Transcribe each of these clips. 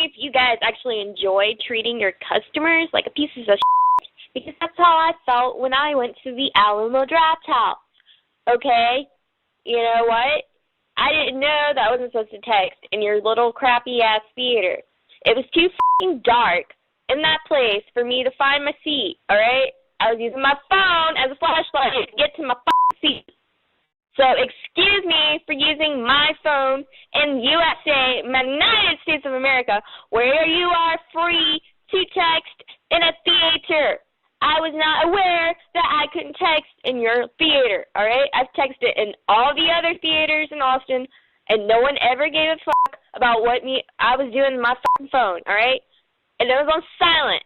if you guys actually enjoy treating your customers like a piece of shit, because that's how I felt when I went to the Alamo Draft House. Okay? You know what? I didn't know that I wasn't supposed to text in your little crappy-ass theater. It was too f***ing dark in that place for me to find my seat, alright? I was using my phone as a flashlight to get to my f***ing seat. So excuse me for using my phone in USA, United States of America, where you are free to text in a theater. I was not aware that I couldn't text in your theater, all right? I've texted in all the other theaters in Austin, and no one ever gave a fuck about what I was doing on my fucking phone, all right? And it was on silent.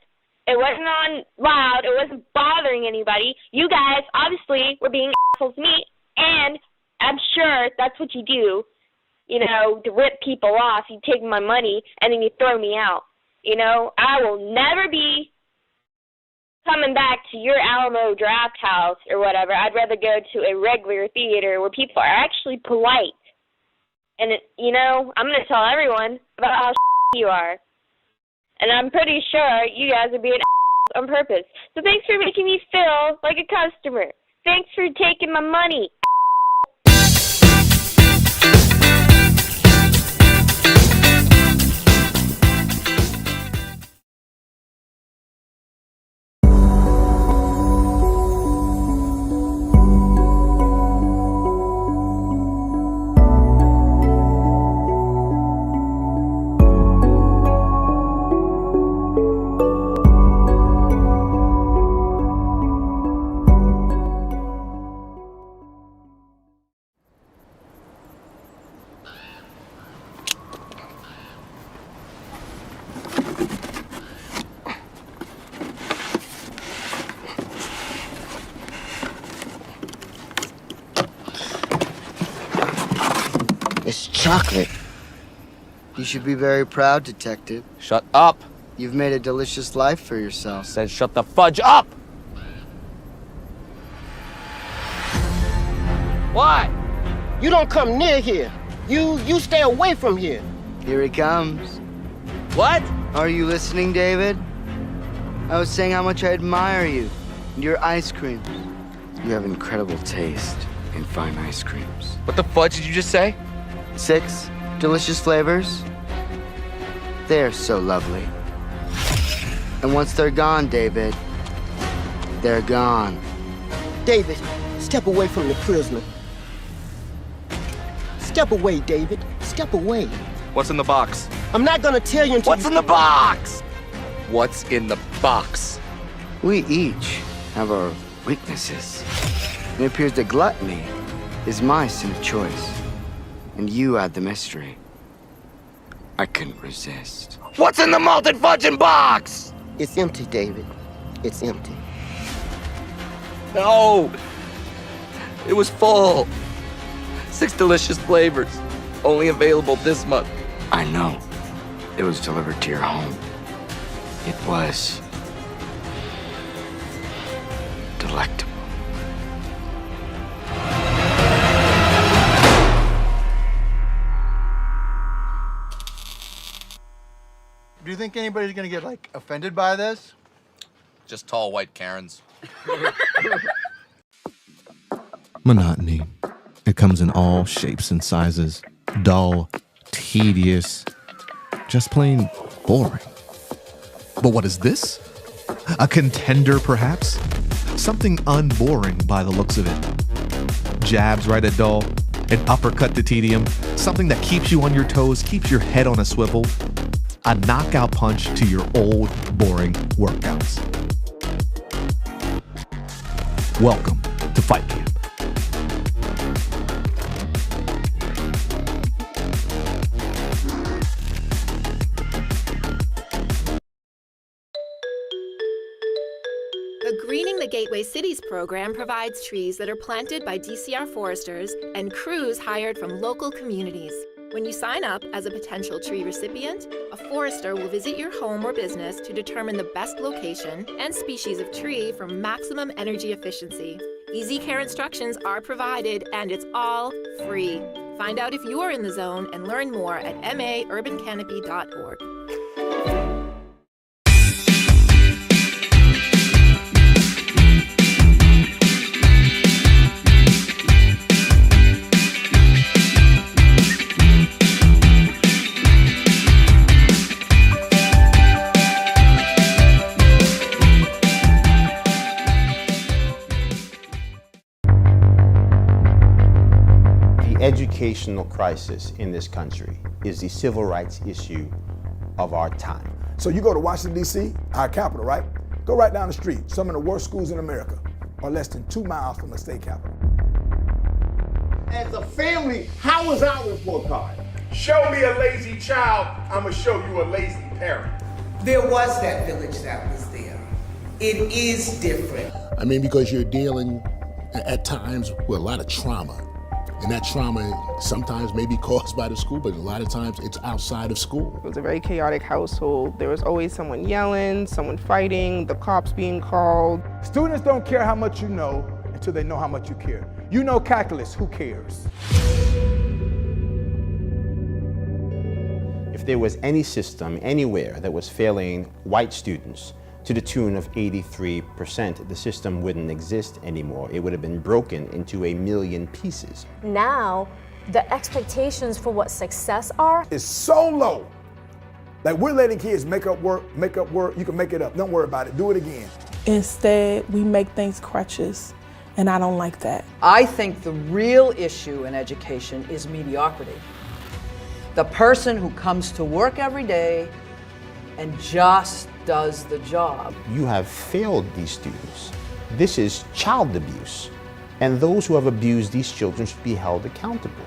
It wasn't on loud. It wasn't bothering anybody. You guys obviously were being assholes to me, and I'm sure that's what you do, you know, to rip people off. You take my money, and then you throw me out. You know, I will never be coming back to your Alamo Draft House or whatever. I'd rather go to a regular theater where people are actually polite. And, you know, I'm going to tell everyone about how you are. And I'm pretty sure you guys are being on purpose. So thanks for making me feel like a customer. Thanks for taking my money. It's chocolate. You should be very proud, Detective. Shut up! You've made a delicious life for yourself. Said shut the fudge up! What? You don't come near here. You stay away from here. Here he comes. What? Are you listening, David? I was saying how much I admire you and your ice creams. You have incredible taste in fine ice creams. What the fudge did you just say? 6 delicious flavors. They're so lovely. And once they're gone, David, they're gone. David, step away from the prisoner. Step away, David. Step away. What's in the box? I'm not gonna tell you until What's in the box? What's in the box? We each have our weaknesses. It appears that gluttony is my sin of choice. And you add the mystery. I couldn't resist. What's in the malted fudging box? It's empty, David. It's empty. No! It was full. 6 delicious flavors. Only available this month. I know. It was delivered to your home. It was delectable. Do you think anybody's gonna get, like, offended by this? Just tall white Karens. Monotony. It comes in all shapes and sizes. Dull, tedious, just plain boring. But what is this? A contender, perhaps? Something unboring by the looks of it. Jabs right at dull, an uppercut to tedium, something that keeps you on your toes, keeps your head on a swivel. A knockout punch to your old, boring workouts. Welcome to Fight Camp. The Greening the Gateway Cities program provides trees that are planted by DCR foresters and crews hired from local communities. When you sign up as a potential tree recipient, a forester will visit your home or business to determine the best location and species of tree for maximum energy efficiency. Easy care instructions are provided, and it's all free. Find out if you are in the zone and learn more at maurbancanopy.org. educational crisis in this country is the civil rights issue of our time. So you go to Washington, D.C., our capital, right? Go right down the street. Some of the worst schools in America are less than 2 miles from the state capital. As a family, how was our report card? Show me a lazy child, I'ma show you a lazy parent. There was that village that was there. It is different. I mean, because you're dealing at times with a lot of trauma. And that trauma sometimes may be caused by the school, but a lot of times it's outside of school. It was a very chaotic household. There was always someone yelling, someone fighting, the cops being called. Students don't care how much you know until they know how much you care. You know calculus, who cares? If there was any system anywhere that was failing white students to the tune of 83%, the system wouldn't exist anymore. It would have been broken into a million pieces. Now, the expectations for what success are is so low. Like, we're letting kids make up work. You can make it up. Don't worry about it. Do it again. Instead, we make things crutches, and I don't like that. I think the real issue in education is mediocrity. The person who comes to work every day and just does the job. You have failed these students. This is child abuse. And those who have abused these children should be held accountable.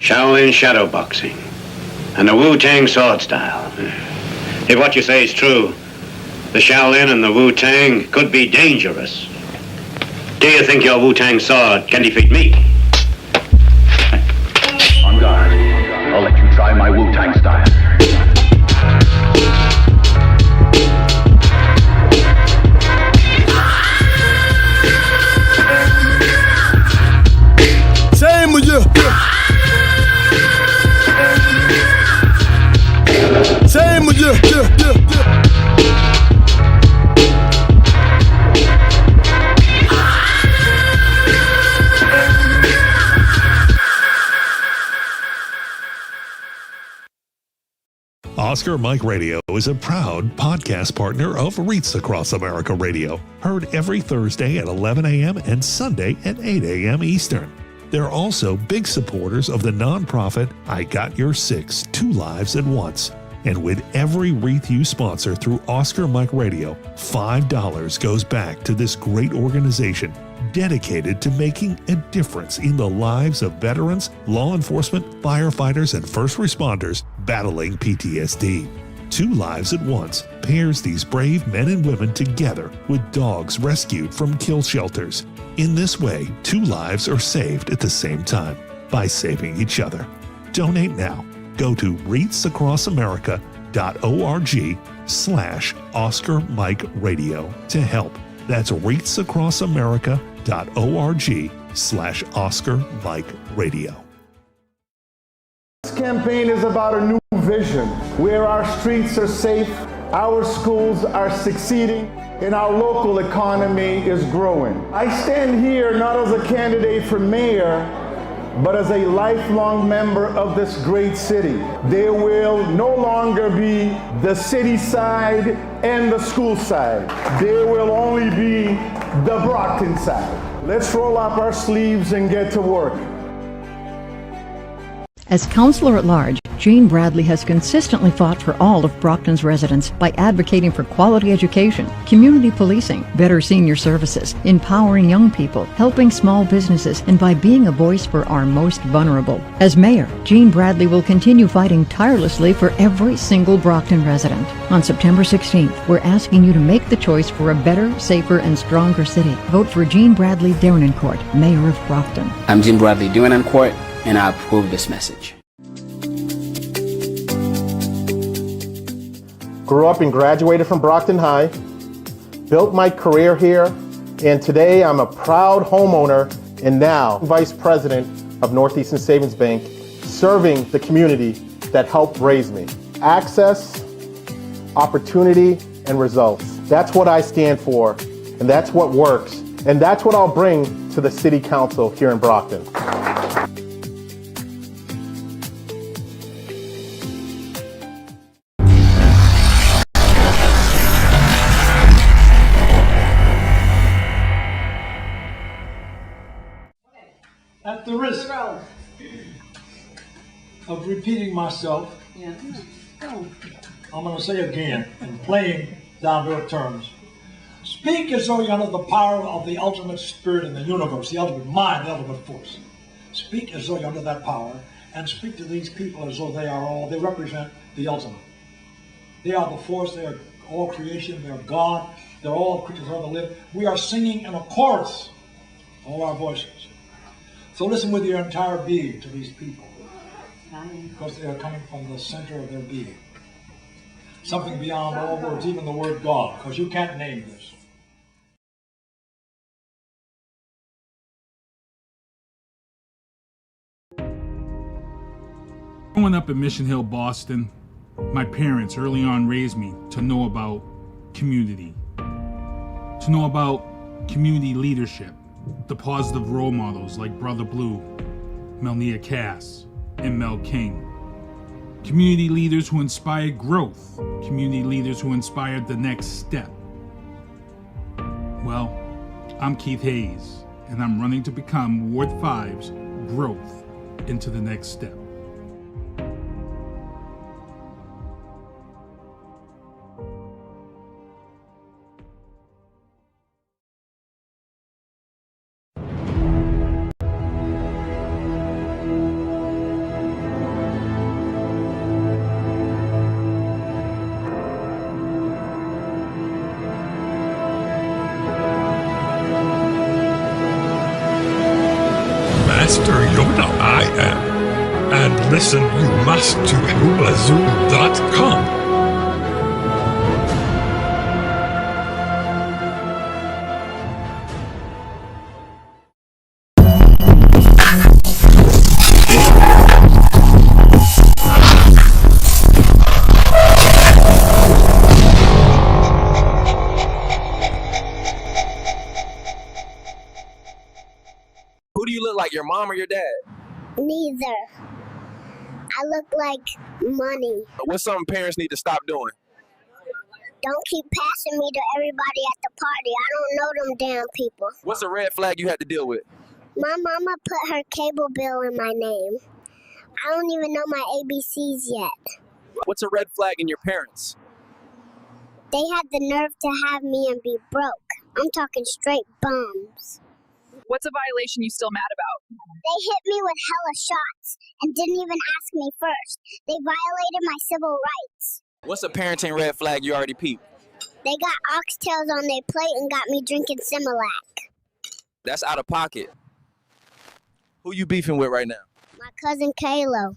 Shaolin shadow boxing and the Wu-Tang sword style. If what you say is true, the Shaolin and the Wu-Tang could be dangerous. Do you think your Wu-Tang sword can defeat me? On guard. I'll let you try my Wu-Tang style. Same with you. Same with you. Oscar Mike Radio is a proud podcast partner of Reach Across America Radio, heard every Thursday at 11 a.m. and Sunday at 8 a.m. Eastern. They're also big supporters of the nonprofit I Got Your Six, 2 Lives at Once. And with every wreath you sponsor through Oscar Mike Radio, $5 goes back to this great organization dedicated to making a difference in the lives of veterans, law enforcement, firefighters, and first responders battling PTSD. 2 Lives at Once pairs these brave men and women together with dogs rescued from kill shelters. In this way, 2 lives are saved at the same time by saving each other. Donate now. Go to reachacrossamerica.org/Oscar Mike Radio to help. That's reachacrossamerica.org/Oscar Mike Radio. This campaign is about a new vision where our streets are safe, our schools are succeeding, and our local economy is growing. I stand here not as a candidate for mayor, but as a lifelong member of this great city. There will no longer be the city side and the school side. There will only be the Brockton side. Let's roll up our sleeves and get to work. As Counselor at Large, Jean Bradley has consistently fought for all of Brockton's residents by advocating for quality education, community policing, better senior services, empowering young people, helping small businesses, and by being a voice for our most vulnerable. As Mayor, Jean Bradley will continue fighting tirelessly for every single Brockton resident. On September 16th, we're asking you to make the choice for a better, safer, and stronger city. Vote for Jean Bradley Derenoncourt, Mayor of Brockton. I'm Jean Bradley Derenoncourt, and I approve this message. Grew up and graduated from Brockton High, built my career here, and today I'm a proud homeowner and now Vice President of Northeastern Savings Bank, serving the community that helped raise me. Access, opportunity, and results. That's what I stand for, and that's what works, and that's what I'll bring to the City Council here in Brockton. At the risk of repeating myself, I'm going to say again, in plain down-to-earth terms, speak as though you're under the power of the ultimate spirit in the universe, the ultimate mind, the ultimate force. Speak as though you're under that power, and speak to these people as though they represent the ultimate. They are the force, they are all creation, they are God, they're all creatures on the live. We are singing in a chorus, all our voices. So listen with your entire being to these people, because they are coming from the center of their being. Something beyond all words, even the word God, because you can't name this. Growing up in Mission Hill, Boston, my parents early on raised me to know about community, to know about community leadership. The positive role models like Brother Blue, Melnia Cass, and Mel King. Community leaders who inspired growth. Community leaders who inspired the next step. Well, I'm Keith Hayes, and I'm running to become Ward 5's growth into the next step. Master Yoda I am. And listen you must to hulazoom.com. Who do you look like, your mom or your dad? Neither. I look like money. What's something parents need to stop doing? Don't keep passing me to everybody at the party. I don't know them damn people. What's a red flag you had to deal with? My mama put her cable bill in my name. I don't even know my ABCs yet. What's a red flag in your parents? They had the nerve to have me and be broke. I'm talking straight bums. What's a violation you still mad about? They hit me with hella shots and didn't even ask me first. They violated my civil rights. What's a parenting red flag you already peeped? They got oxtails on their plate and got me drinking Similac. That's out of pocket. Who you beefing with right now? My cousin Kalo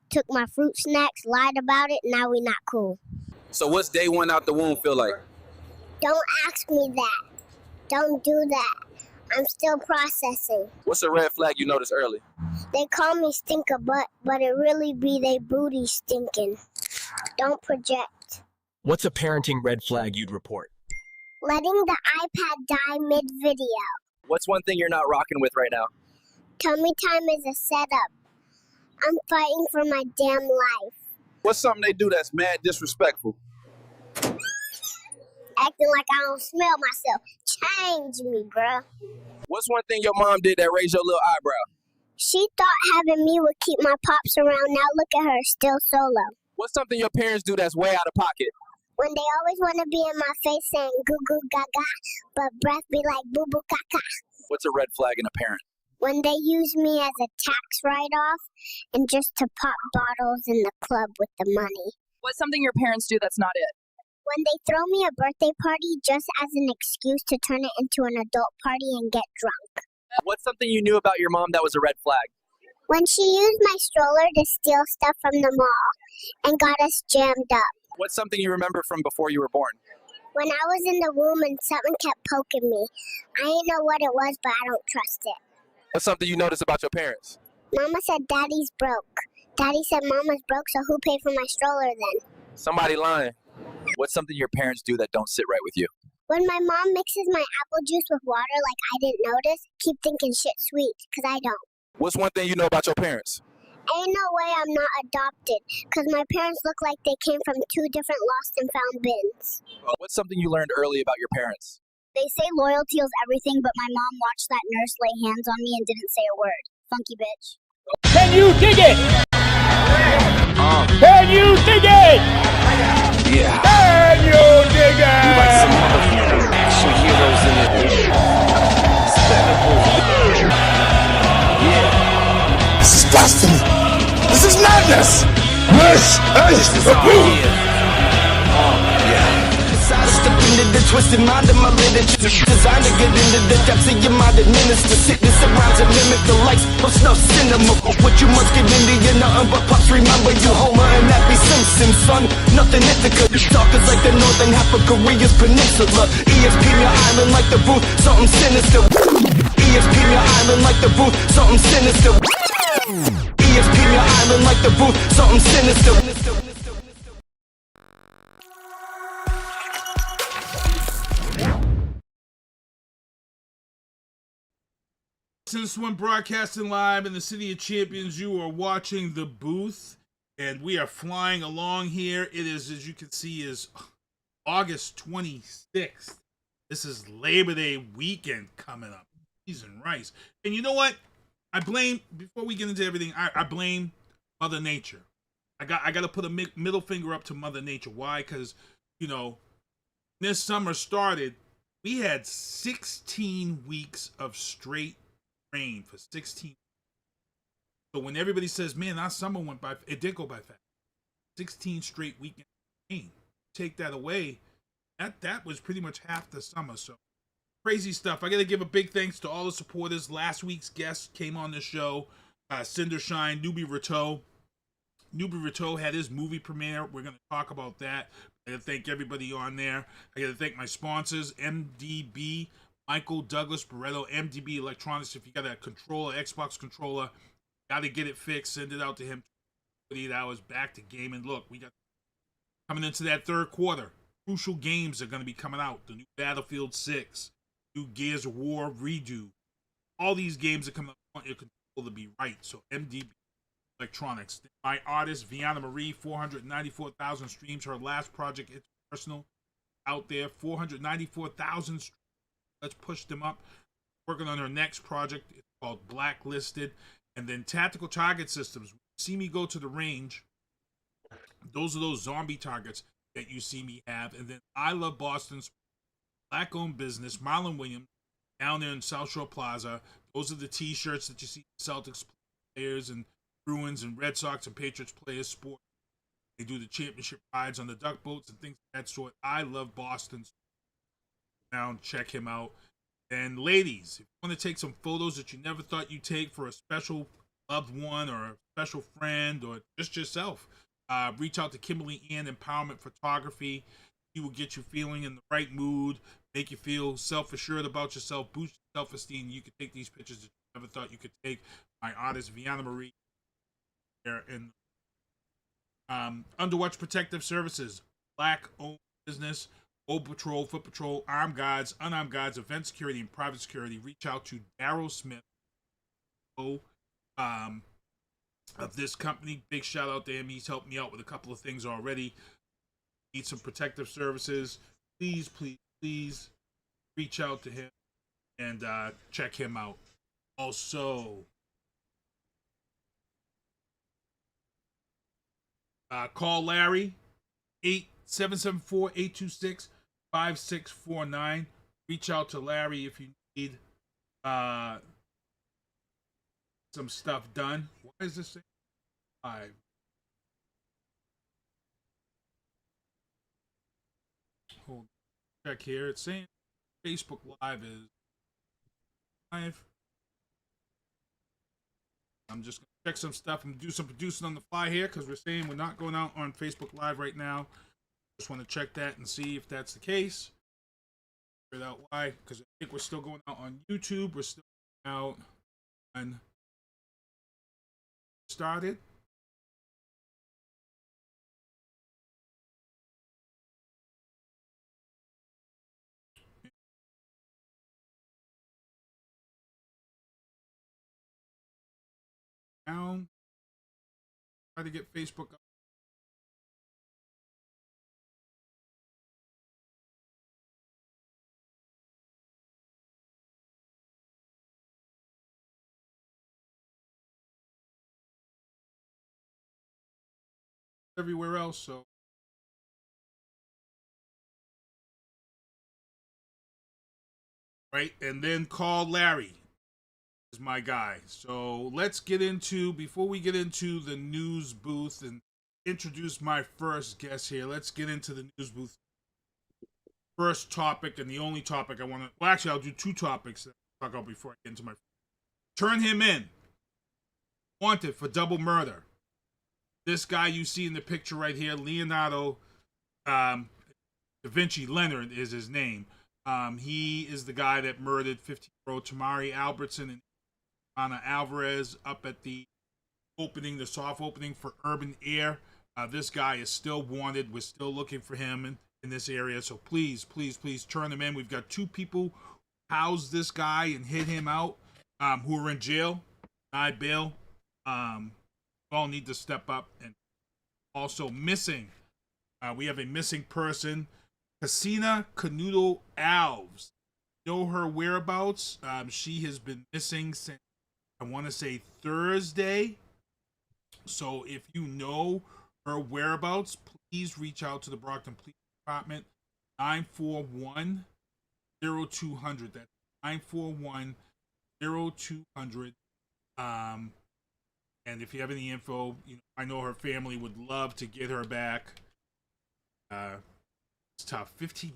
took my fruit snacks, lied about it, now we not cool. So what's day one out the womb feel like? Don't ask me that. Don't do that. I'm still processing. What's a red flag you noticed early? They call me stinker butt, but it really be they booty stinking. Don't project. What's a parenting red flag you'd report? Letting the iPad die mid-video. What's one thing you're not rocking with right now? Tummy time is a setup. I'm fighting for my damn life. What's something they do that's mad disrespectful? Acting like I don't smell myself. Change me, bruh. What's one thing your mom did that raised your little eyebrow? She thought having me would keep my pops around. Now look at her, still solo. What's something your parents do that's way out of pocket? When they always want to be in my face saying goo goo gaga, but breath be like boo boo caca. What's a red flag in a parent? When they use me as a tax write-off and just to pop bottles in the club with the money. What's something your parents do that's not it? When they throw me a birthday party just as an excuse to turn it into an adult party and get drunk. What's something you knew about your mom that was a red flag? When she used my stroller to steal stuff from the mall and got us jammed up. What's something you remember from before you were born? When I was in the womb and something kept poking me. I didn't know what it was, but I don't trust it. What's something you noticed about your parents? Mama said Daddy's broke. Daddy said Mama's broke, so who paid for my stroller then? Somebody lying. What's something your parents do that don't sit right with you? When my mom mixes my apple juice with water like I didn't notice, keep thinking shit sweet, because I don't. What's one thing you know about your parents? Ain't no way I'm not adopted, because my parents look like they came from 2 different lost and found bins. What's something you learned early about your parents? They say loyalty is everything, but my mom watched that nurse lay hands on me and didn't say a word. Funky bitch. Can you dig it? Can you dig it? Yeah. Can you dig it? Like some motherfucking action heroes in it. Yeah. This is blasphemy. This is madness. This is a Into the twisted mind of my literature, designed to get into the depths of your mind, administer sickness around to mimic the likes of snuff cinema. What you must get into, you're nothing but pups. Remember you Homer and Happy Simpson, son. Nothing Ithaca. Stalkers like the northern half of Korea's peninsula. ESP your island like the booth, something sinister. ESP your island like the booth, something sinister. ESP your island like the booth, something sinister. Since one broadcasting live in the City of Champions, you are watching The Booth, and we are flying along here. It is, as you can see, is August 26th. This is Labor Day weekend coming up. Cheese and rice. And you know what? I blame, before we get into everything, I blame Mother Nature. I got to put a middle finger up to Mother Nature. Why? Because, you know, this summer started, we had 16 weeks of straight rain for 16. So when everybody says, man, that summer went by, it did go by fast. 16 straight weekends of rain. Take that away, that was pretty much half the summer. So crazy stuff. I got to give a big thanks to all the supporters. Last week's guest came on the show, Cindershine, Noube Rateau. Noube Rateau had his movie premiere. We're going to talk about that. I got to thank everybody on there. I got to thank my sponsors, MDB, Michael Douglas Barretto, MDB Electronics. If you got a controller, Xbox controller, got to get it fixed. Send it out to him. 48 hours back to gaming. Look, we got coming into that third quarter. Crucial games are going to be coming out. The new Battlefield 6, new Gears of War redo. All these games are coming up. I want your controller to be right. So MDB Electronics. My artist, Vianna Marie, 494,000 streams. Her last project, It's Personal, out there. 494,000 streams. Let's push them up. Working on her next project. It's called Blacklisted. And then Tactical Target Systems. See me go to the range. Those are those zombie targets that you see me have. And then I Love Boston's black-owned business, Marlon Williams, down there in South Shore Plaza. Those are the T-shirts that you see Celtics players and Bruins and Red Sox and Patriots players sport. They do the championship rides on the duck boats and things of that sort. I Love Boston's. Down, check him out. And ladies, if you want to take some photos that you never thought you'd take for a special loved one or a special friend or just yourself, reach out to Kimberly Ann Empowerment Photography. He will get you feeling in the right mood, make you feel self-assured about yourself, boost your self-esteem. You can take these pictures that Never thought you could take my artist Vianna Marie there in Underwatch Protective Services, black-owned business, Old Patrol, Foot Patrol, armed guards, unarmed guards, event security, and private security. Reach out to Daryl Smith of this company. Big shout out to him. He's helped me out with a couple of things already. Need some protective services. Please, please, please reach out to him and check him out. Also, call Larry, 774-826-5649. Reach out to Larry if you need some stuff done. Why is this thing live? Hold on. Check here. It's saying Facebook Live is live. I'm just going to check some stuff and do some producing on the fly here because we're saying we're not going out on Facebook Live right now. Just want to check that and see if that's the case. Figure out why, because I think we're still going out on YouTube. We're still out on started. Down. Try to get Facebook up. Everywhere else, so right, and then call Larry is my guy. So let's get into, before we get into the news booth and introduce my first guest here, let's get into the news booth. First topic, and the only topic I want to, well, actually I'll do two topics that I'll talk about before I get into my, turn him in, wanted for double murder. This guy you see in the picture right here, Leonardo Davinci, Leonard is his name. He is the guy that murdered 15-year-old Tamari Albertson and Ana Alvarez up at the opening, the soft opening for Urban Air. This guy is still wanted. We're still looking for him in this area. So please, please, please turn him in. We've got two people housed this guy and hit him out who are in jail, denied bail. All need to step up. And also missing, we have a missing person, Cassiana Canuto Alves. Know her whereabouts? She has been missing since, I want to say, Thursday. So if you know her whereabouts, please reach out to the Brockton Police Department, 941-0200. That's 941-0200. And if you have any info, you know, I know her family would love to get her back. It's tough. 15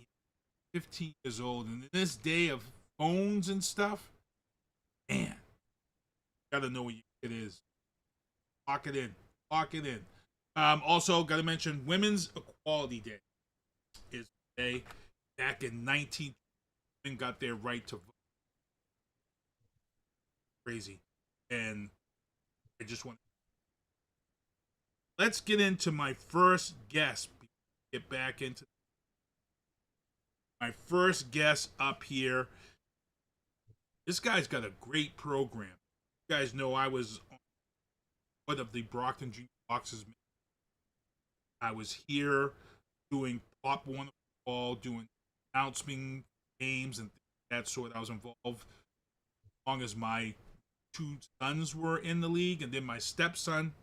years old. And in this day of phones and stuff, man, gotta know what it is. Lock it in. Lock it in. Also, gotta mention Women's Equality Day is today. Back in 1920, women got their right to vote. Crazy. And I just want, let's get into my first guest. Get back into my first guest up here. This guy's got a great program. You guys know I was one of the Brockton Junior Boxers. I was here doing Pop One Ball, doing announcing games and that sort. I was involved as long as my two sons were in the league, and then my stepson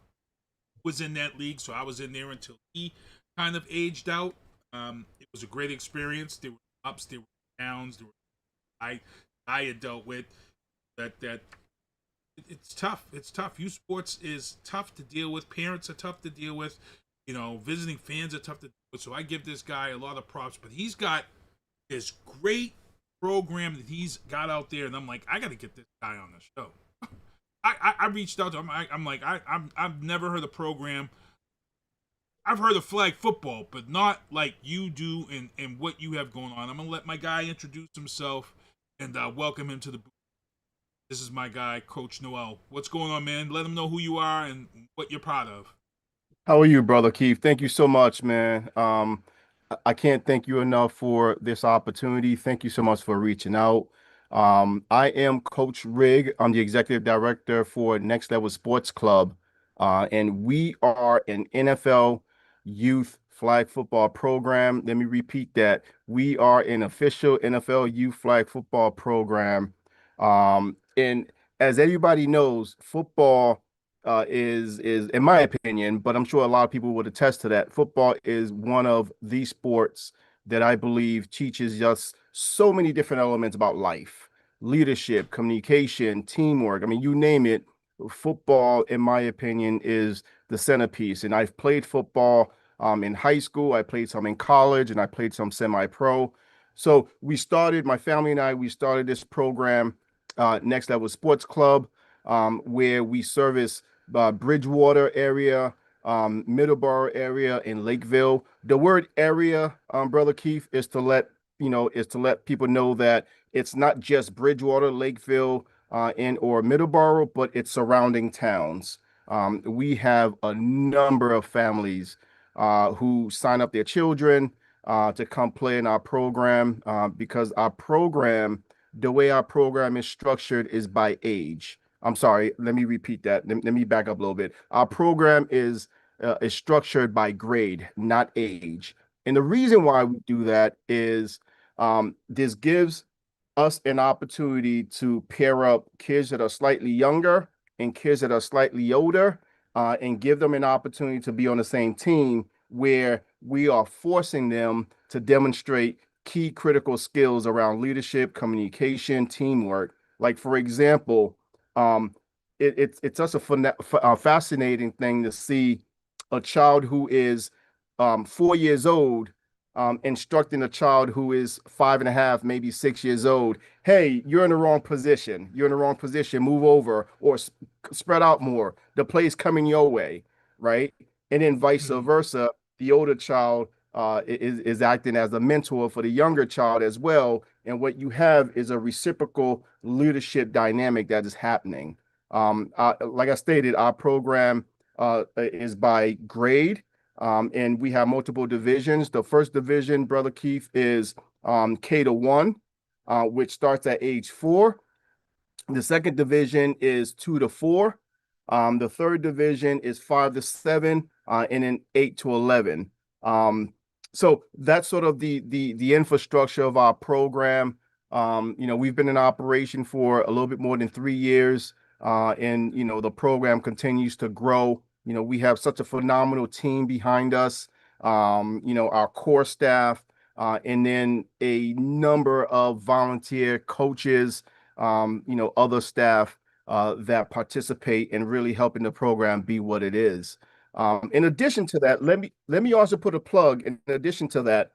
was in that league, so I was in there until he kind of aged out. It was a great experience. There were ups, there were downs, there were I had dealt with that it's tough. It's tough. Youth sports is tough to deal with. Parents are tough to deal with. You know, visiting fans are tough to deal with. So I give this guy a lot of props, but he's got this great program that he's got out there, and I'm like, I got to get this guy on the show. I reached out to him. I've never heard of the program. I've heard of flag football, but not like you do and what you have going on. I'm going to let my guy introduce himself and welcome him to the booth. This is my guy, Coach Noel. What's going on, man? Let them know who you are and what you're proud of. How are you, brother Keith? Thank you so much, man. I can't thank you enough for this opportunity. Thank you so much for reaching out. I am Coach Rig. I'm the executive director for Next Level Sports Club, and we are an NFL youth flag football program. Let me repeat that. We are an official NFL youth flag football program. And as everybody knows, football is in my opinion, but I'm sure a lot of people would attest to that. Football is one of the sports that I believe teaches us so many different elements about life, leadership, communication, teamwork. I mean, you name it. Football, in my opinion, is the centerpiece. And I've played football in high school. I played some in college, and I played some semi-pro. So my family and I, we started this program, Next Level Sports Club, where we service Bridgewater area, Middleboro area, and Lakeville. The word area, Brother Keith, is to let people know that it's not just Bridgewater, Lakeville, or Middleboro, but it's surrounding towns. We have a number of families who sign up their children to come play in our program because the way our program is structured is by age. I'm sorry, let me repeat that. Let me back up a little bit. Our program is structured by grade, not age. And the reason why we do that is this gives us an opportunity to pair up kids that are slightly younger and kids that are slightly older and give them an opportunity to be on the same team where we are forcing them to demonstrate key critical skills around leadership, communication, teamwork. Like, for example, it's just a fascinating thing to see a child who is 4 years old instructing a child who is 5.5, maybe 6 years old. Hey, you're in the wrong position. You're in the wrong position. Move over or spread out more. The play's coming your way, right? And then vice versa. The older child is acting as a mentor for the younger child as well. And what you have is a reciprocal leadership dynamic that is happening. Like I stated, our program is by grade, and we have multiple divisions. The first division, Brother Keith, is K-1, which starts at age 4. The second division is 2-4. The third division is 5-7, and then 8-11. So that's sort of the infrastructure of our program. We've been in operation for a little bit more than 3 years, and the program continues to grow. We have such a phenomenal team behind us. Our core staff, and then a number of volunteer coaches, other staff that participate in really helping the program be what it is. In addition to that, let me also put a plug. In addition to that,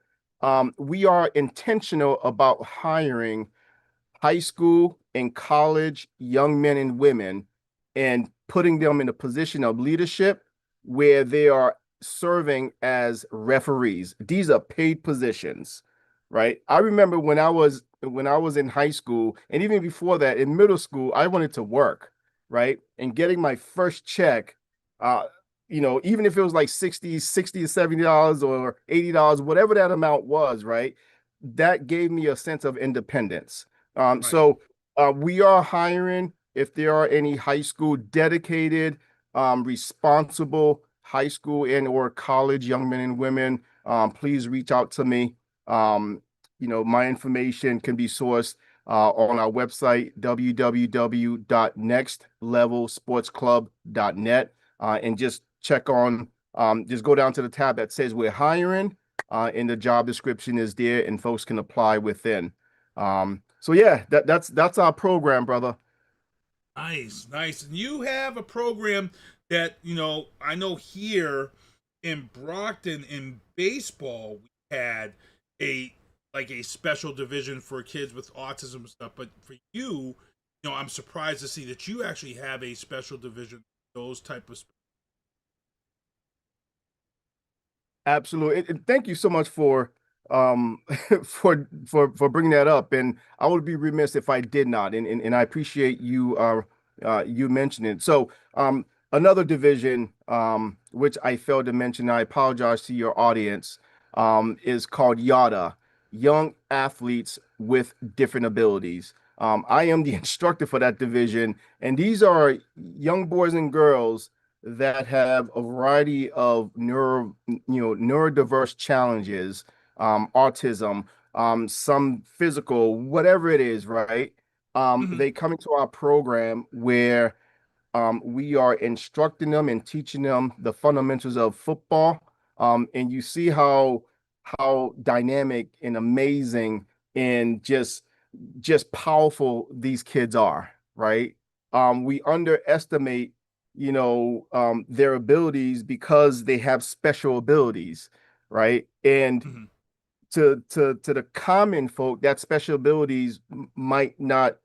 we are intentional about hiring high school and college young men and women and putting them in a position of leadership where they are serving as referees. These are paid positions, right? I remember when I was in high school, and even before that, in middle school, I wanted to work, right? And getting my first check, even if it was like $60 to $70 or $80, whatever that amount was, right? That gave me a sense of independence. Right. So we are hiring. If there are any high school dedicated, responsible high school and or college young men and women, please reach out to me. My information can be sourced on our website, www.nextlevelsportsclub.net, and just check on, just go down to the tab that says we're hiring, and the job description is there and folks can apply within. So yeah, that's our program, brother. Nice. And you have a program that, I know here in Brockton in baseball, we had a special division for kids with autism and stuff. But for you, I'm surprised to see that you actually have a special division, those type of. Absolutely. And thank you so much for for bringing that up, and I would be remiss if I did not. And I appreciate you you mentioning it. So another division which I failed to mention, I apologize to your audience, is called YADA, Young Athletes with Different Abilities. I am the instructor for that division, and these are young boys and girls that have a variety of neurodiverse challenges, autism, some physical, whatever it is, right? They come into our program where we are instructing them and teaching them the fundamentals of football. And you see how dynamic and amazing and just powerful these kids are, right? We underestimate, their abilities because they have special abilities, right? And to the common folk, that special abilities might not,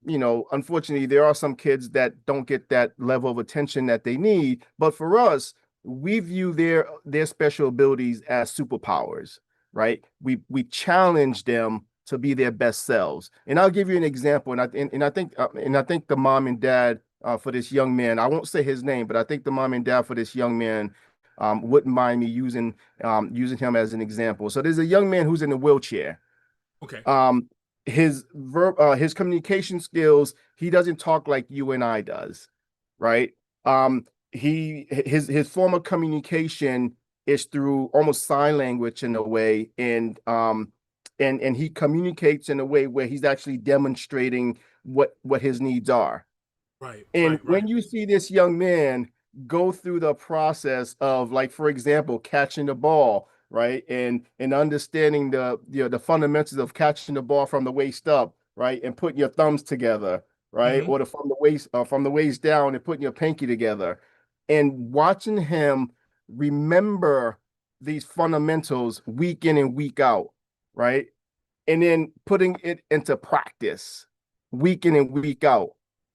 unfortunately, there are some kids that don't get that level of attention that they need. But for us, we view their special abilities as superpowers, right? We challenge them to be their best selves. And I'll give you an example. And I think the mom and dad for this young man, I won't say his name, but I think the mom and dad for this young man wouldn't mind me using him as an example. So there's a young man who's in a wheelchair. Okay. His communication skills, he doesn't talk like you and I does, right? His form of communication is through almost sign language in a way, and he communicates in a way where he's actually demonstrating what his needs are. Right. And when you see this young man go through the process of, like, for example, catching the ball, right, and understanding the fundamentals of catching the ball from the waist up, right, and putting your thumbs together, right, or from the waist down and putting your pinky together, and watching him remember these fundamentals week in and week out, right, and then putting it into practice week in and week out,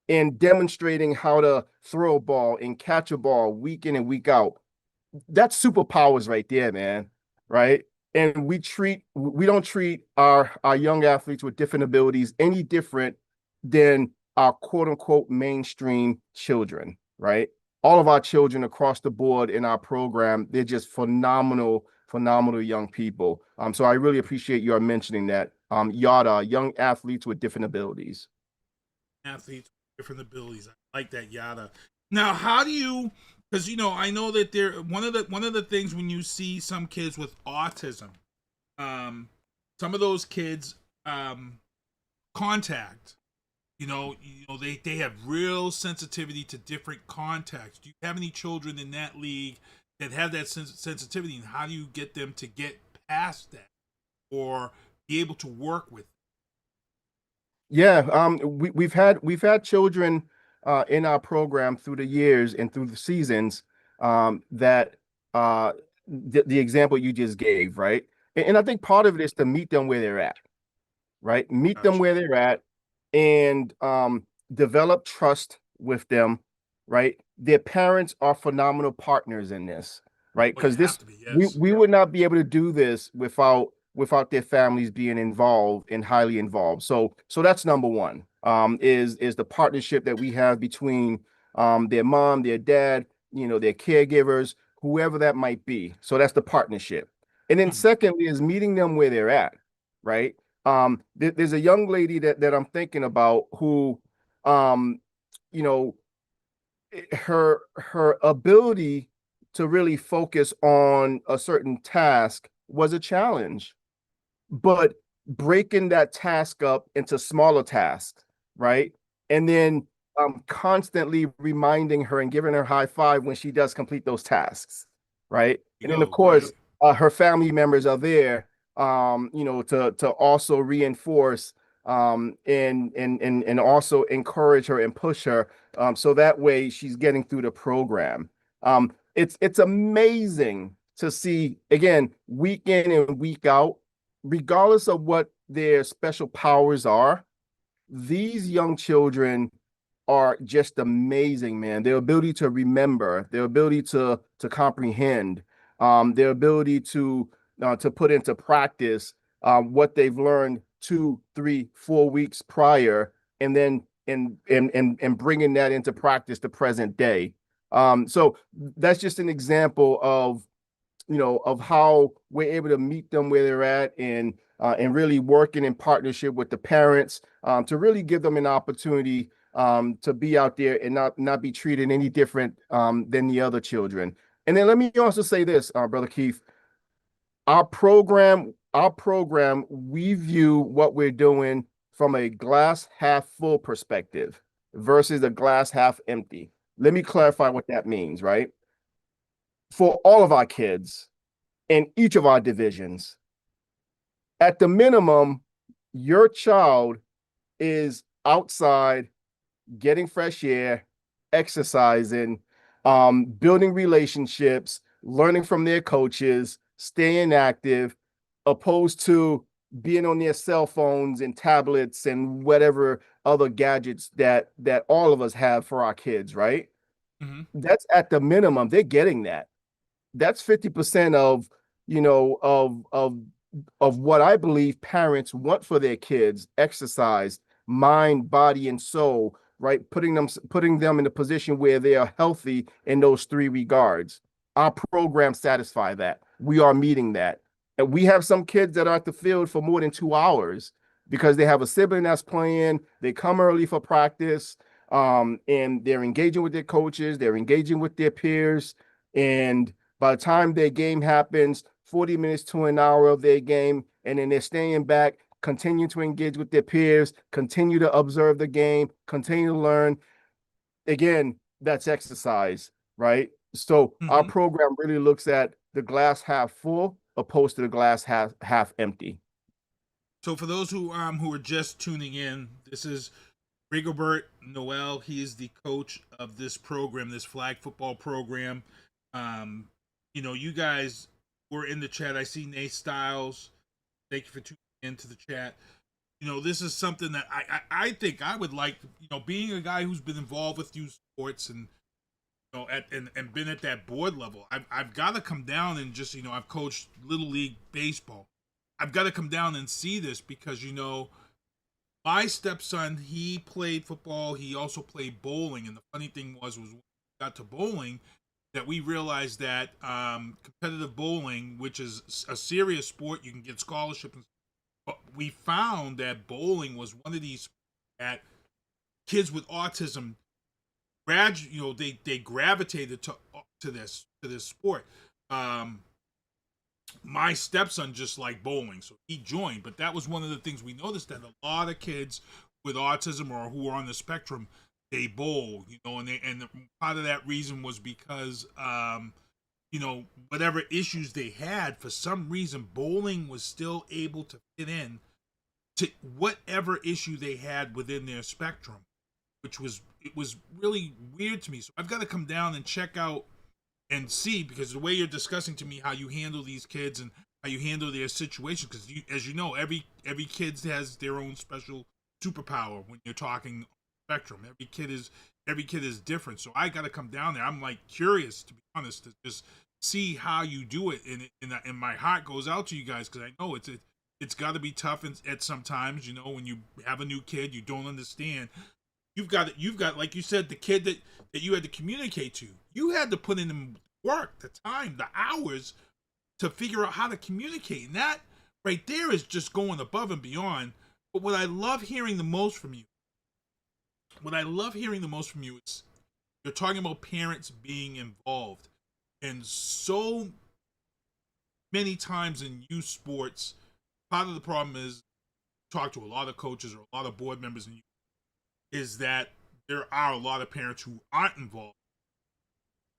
and demonstrating how to throw a ball and catch a ball week in and week out. That's superpowers right there, man. Right. And we don't treat our young athletes with different abilities any different than our quote unquote mainstream children. Right. All of our children across the board in our program, they're just phenomenal young people. So I really appreciate your mentioning that. YADA, Young Athletes with Different Abilities. Athletes with different abilities. I like that, YADA. Now, how do you? Because I know that one of the things when you see some kids with autism, some of those kids contact, they have real sensitivity to different contacts. Do you have any children in that league that have that sensitivity, and how do you get them to get past that or be able to work with it? Yeah, we've had children in our program through the years and through the seasons that the example you just gave, right? And I think part of it is to meet them where they're at, right? Meet them where they're at, and develop trust with them, right? Their parents are phenomenal partners in this, right? Because we would not be able to do this without their families being involved and highly involved. So that's number one, is the partnership that we have between their mom, their dad, their caregivers, whoever that might be. So that's the partnership. And then secondly is meeting them where they're at, right? There's a young lady that I'm thinking about who, her ability to really focus on a certain task was a challenge, but breaking that task up into smaller tasks, right? And then constantly reminding her and giving her a high five when she does complete those tasks, right? And then of course, her family members are there, to also reinforce and also encourage her and push her, so that way she's getting through the program. It's amazing to see, again, week in and week out, regardless of what their special powers are, these young children are just amazing, man. Their ability to remember, their ability to comprehend, their ability to to put into practice what they've learned 2, 3, 4 weeks prior, and then and bringing that into practice to present day. So that's just an example of, of how we're able to meet them where they're at, and really working in partnership with the parents to really give them an opportunity to be out there and not be treated any different than the other children. And then let me also say this, Brother Keith, our program, we view what we're doing from a glass half full perspective versus a glass half empty. Let me clarify what that means, right? For all of our kids in each of our divisions, at the minimum, your child is outside getting fresh air, exercising, building relationships, learning from their coaches, staying active, opposed to being on their cell phones and tablets and whatever other gadgets that all of us have for our kids, right? Mm-hmm. That's at the minimum. They're getting that. That's 50% of, of what I believe parents want for their kids: exercise, mind, body, and soul, right? Putting them in a position where they are healthy in those 3 regards. Our programs satisfy that. We are meeting that. And we have some kids that are at the field for more than 2 hours because they have a sibling that's playing. They come early for practice, and they're engaging with their coaches. They're engaging with their peers. And by the time their game happens, 40 minutes to an hour of their game, and then they're staying back, continue to engage with their peers, continue to observe the game, continue to learn. Again, that's exercise, right? So our program really looks at the glass half full opposed to the glass half empty. So for those who are just tuning in, this is Rigobert Noel. He is the coach of this program, this flag football program. You guys were in the chat. I see Nate Styles. Thank you for tuning into the chat. This is something that I think I would like, being a guy who's been involved with youth sports and and been at that board level. I've got to come down and just, I've coached Little League baseball. I've got to come down and see this because, my stepson, he played football. He also played bowling. And the funny thing was when we got to bowling, that we realized that competitive bowling, which is a serious sport, you can get scholarships. But we found that bowling was one of these that kids with autism, they gravitated to this sport. My stepson just liked bowling, so he joined. But that was one of the things we noticed, that a lot of kids with autism or who are on the spectrum, they bowl, and part of that reason was because, whatever issues they had, for some reason, bowling was still able to fit in to whatever issue they had within their spectrum, it was really weird to me. So I've got to come down and check out and see, because the way you're discussing to me how you handle these kids and how you handle their situation, because as you know, every kid has their own special superpower when you're talking spectrum. Every kid is different. So I got to come down there. I'm curious, to be honest, to just see how you do it, and my heart goes out to you guys, because I know it's got to be tough at sometimes. When you have a new kid, you don't understand. You've got like you said, the kid that you had to communicate to. You had to put in the work, the time, the hours to figure out how to communicate, and that right there is just going above and beyond. But what I love hearing the most from you, is you're talking about parents being involved. And so many times in youth sports, part of the problem is, talk to a lot of coaches or a lot of board members in youth, is that there are a lot of parents who aren't involved.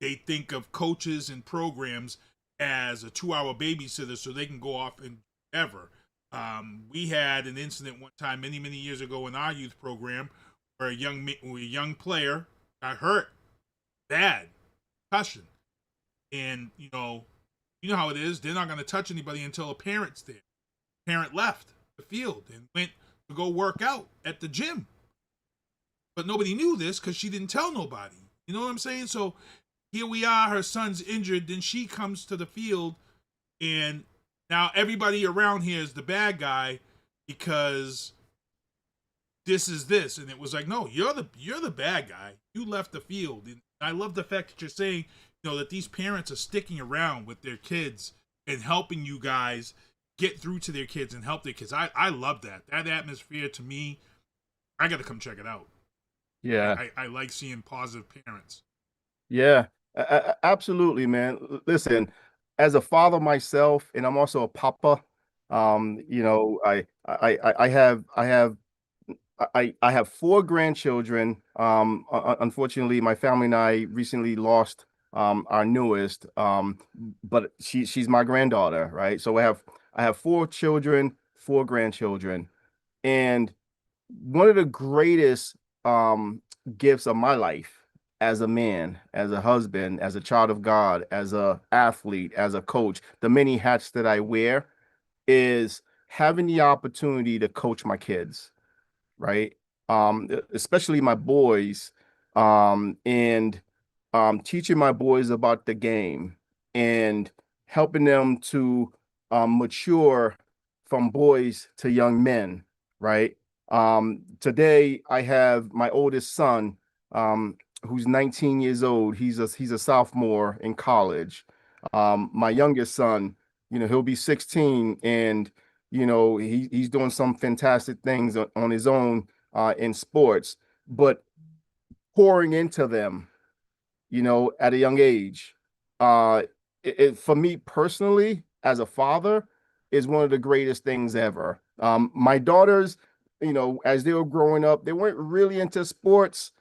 They think of coaches and programs as a 2-hour babysitter so they can go off and do whatever. We had an incident one time many, many years ago in our youth program where a young player got hurt bad, concussion. And, you know how it is. They're not going to touch anybody until a parent's there. Parent left the field and went to go work out at the gym. But nobody knew this because she didn't tell nobody. You know what I'm saying? So here we are, her son's injured. Then she comes to the field, and Now everybody around here is the bad guy because this is this, and it was like, no, you're the bad guy. You left the field, and I love the fact that you're saying, that these parents are sticking around with their kids and helping you guys get through to their kids and help their kids. I love that atmosphere. To me, I got to come check it out. Yeah, I like seeing positive parents. Yeah, absolutely, man. Listen, as a father myself, and I'm also a papa. I have four grandchildren. Unfortunately, my family and I recently lost our newest. But she's my granddaughter, right? So I have four children, four grandchildren, and one of the greatest gifts of my life as a man, as a husband, as a child of God, as a athlete, as a coach, the many hats that I wear is having the opportunity to coach my kids, right? Especially my boys, and teaching my boys about the game and helping them to mature from boys to young men, right? Today I have my oldest son, who's 19 years old. He's a sophomore in college. My youngest son, he'll be 16, and he's doing some fantastic things on his own in sports, but pouring into them, at a young age, for me personally, as a father, is one of the greatest things ever. My daughters, as they were growing up, they weren't really into sports,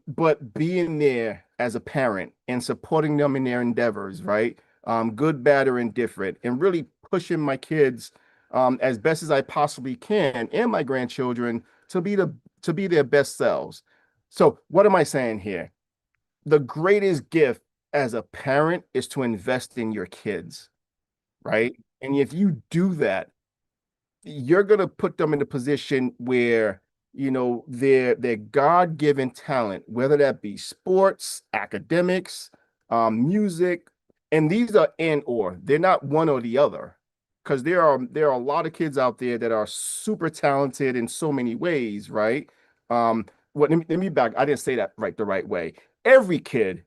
but being there as a parent and supporting them in their endeavors, right? Good, bad, or indifferent, and really pushing my kids as best as I possibly can, and my grandchildren to be their best selves. So what am I saying here? The greatest gift as a parent is to invest in your kids, right? And if you do that, you're going to put them in a position where, their God-given talent, whether that be sports, academics, music, and these are they're not one or the other, because there are a lot of kids out there that are super talented in so many ways, right? Let me back. I didn't say that the right way. Every kid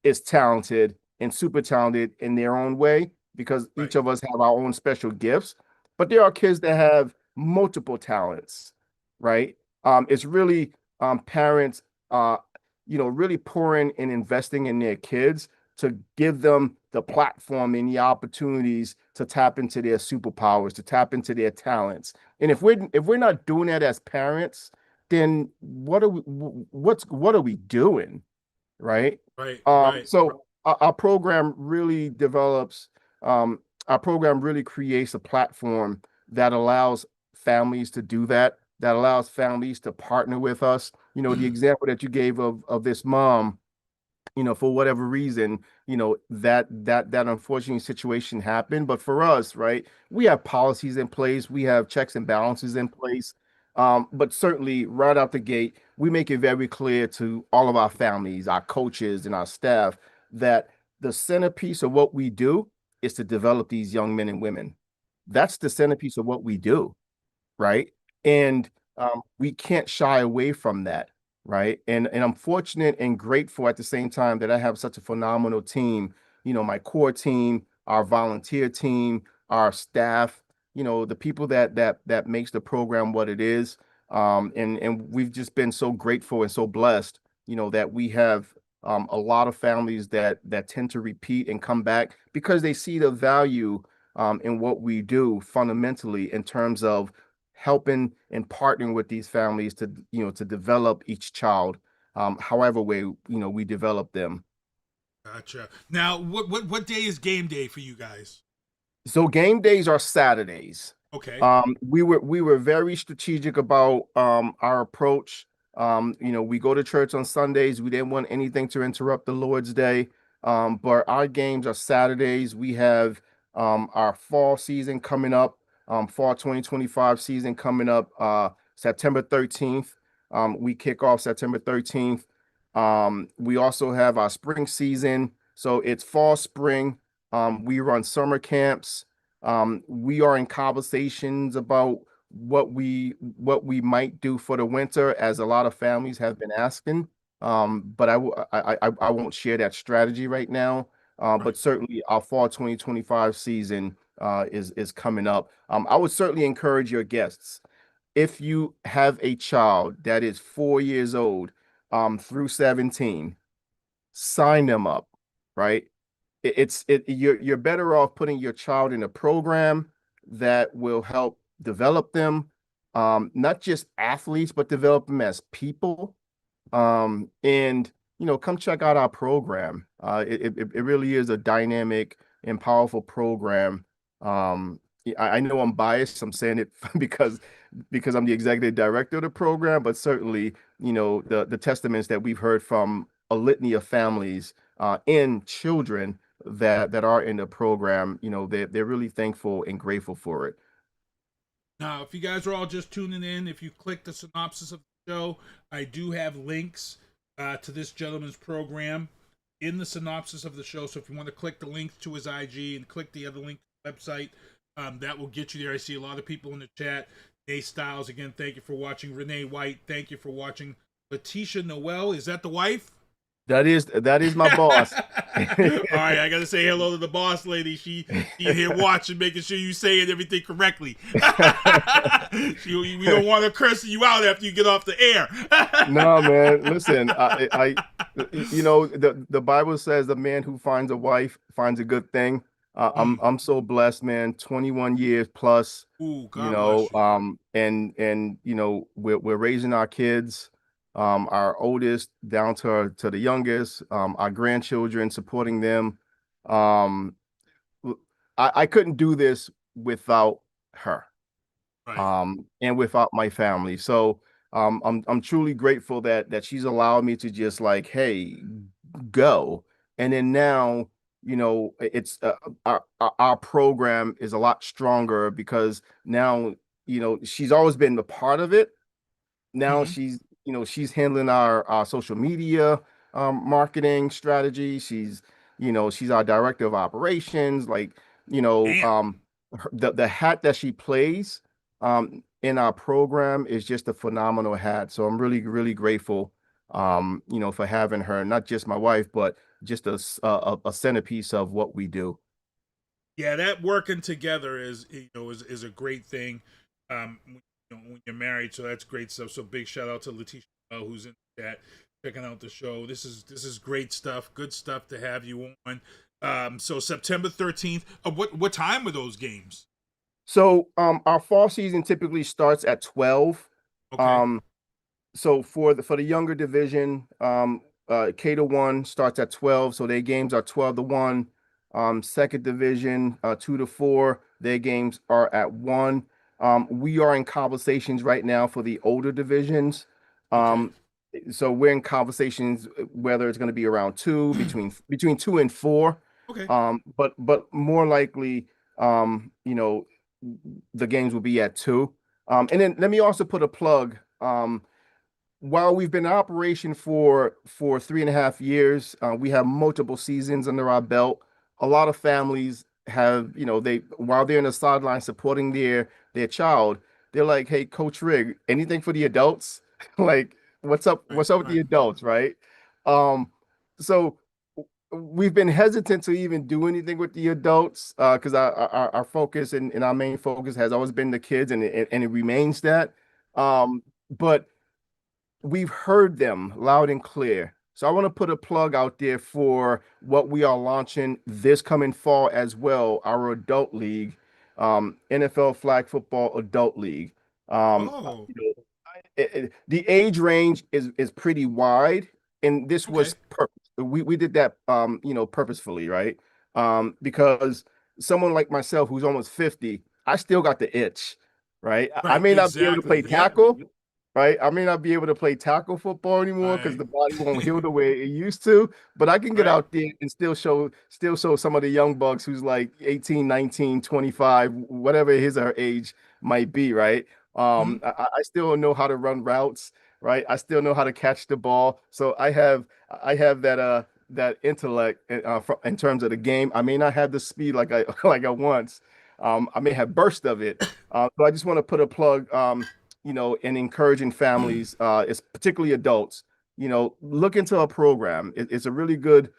is talented and super talented in their own way, because each of us have our own special gifts. But there are kids that have multiple talents, right? It's really parents, really pouring and investing in their kids to give them the platform and the opportunities to tap into their superpowers, to tap into their talents. And if we're not doing that as parents, then what are we doing, right? Right. So our program really develops. Our program really creates a platform that allows families to do that allows families to partner with us. The example that you gave of this mom, for whatever reason, that unfortunate situation happened. But for us, right, we have policies in place, we have checks and balances in place. But certainly right out the gate, we make it very clear to all of our families, our coaches, and our staff that the centerpiece of what we do is to develop these young men and women. That's the centerpiece of what we do, right? And we can't shy away from that, right? And I'm fortunate and grateful at the same time that I have such a phenomenal team, my core team, our volunteer team, our staff, the people that makes the program what it is. And we've just been so grateful and so blessed, that we have a lot of families that tend to repeat and come back because they see the value in what we do fundamentally in terms of helping and partnering with these families to develop each child, however way we develop them. Gotcha. Now, what day is game day for you guys? So game days are Saturdays. Okay. We were very strategic about our approach. We go to church on Sundays. We didn't want anything to interrupt the Lord's Day. But our games are Saturdays. We have our fall season coming up, fall 2025 season coming up September 13th. We kick off September 13th. We also have our spring season. So it's fall, spring. We run summer camps. We are in conversations about what we might do for the winter, as a lot of families have been asking. But I won't share that strategy right now. But certainly our fall 2025 season is coming up. I would certainly encourage your guests, if you have a child that is 4 years old through 17, sign them up, right? You're better off putting your child in a program that will help develop them, not just athletes, but develop them as people. And come check out our program. It really is a dynamic and powerful program. I know I'm biased. I'm saying it because I'm the executive director of the program, but certainly, the testaments that we've heard from a litany of families and children that are in the program, they're really thankful and grateful for it. Now, if you guys are all just tuning in, if you click the synopsis of the show, I do have links to this gentleman's program in the synopsis of the show. So if you want to click the link to his IG and click the other link to the website, that will get you there. I see a lot of people in the chat. Nate Styles, again, thank you for watching. Renee White, thank you for watching. Letitia Noel, is that the wife? That is my boss. All right, I gotta say hello to the boss lady. She here watching, making sure you saying everything correctly. We don't want her cursing you out after you get off the air. No, man. Listen, the Bible says the man who finds a wife finds a good thing. I'm so blessed, man. 21 years plus. Ooh, God bless you. And we're raising our kids. Our oldest down to the youngest, our grandchildren, supporting them. I couldn't do this without her, right. And without my family. So I'm truly grateful that she's allowed me to just like, hey, go. And then now, it's our program is a lot stronger because now, she's always been a part of it. Now she's handling our social media marketing strategy. She's our director of operations. Like, the hat that she plays in our program is just a phenomenal hat. So I'm really, really grateful, for having her, not just my wife, but just a centerpiece of what we do. Yeah, that working together is a great thing. When you're married, so that's great stuff. So big shout out to Letitia, who's in the chat, checking out the show. This is great stuff. Good stuff to have you on. So September 13th. What time are those games? So our fall season typically starts at 12. Okay. So for the younger division, K-1 starts at 12. So their games are 12-1. Second division, 2-4. Their games are at 1. We are in conversations right now for the older divisions. So we're in conversations whether it's going to be around 2, between 2 and 4. Okay. But more likely, the games will be at 2. And then let me also put a plug. While we've been in operation for 3.5 years, we have multiple seasons under our belt. A lot of families have, while they're in the sideline supporting their child, they're like, hey, Coach Rig, anything for the adults? Like, what's up with the adults, right? So we've been hesitant to even do anything with the adults because our focus and our main focus has always been the kids, and it remains that. But we've heard them loud and clear. So I want to put a plug out there for what we are launching this coming fall as well, our adult league, NFL Flag Football Adult League. The age range is pretty wide, and this was we did that purposefully, right? Because someone like myself who's almost 50, I still got the itch, right? I may not be able to play tackle. Right, I may not be able to play tackle football anymore because the body won't heal the way it used to. But I can get out there and still show some of the young bucks who's like 18, 19, 25, whatever his or her age might be. Right, I still know how to run routes. Right, I still know how to catch the ball. So I have that intellect in terms of the game. I may not have the speed like I once, I may have burst of it. So I just want to put a plug, in encouraging families, it's particularly adults, look into a program. It's a really good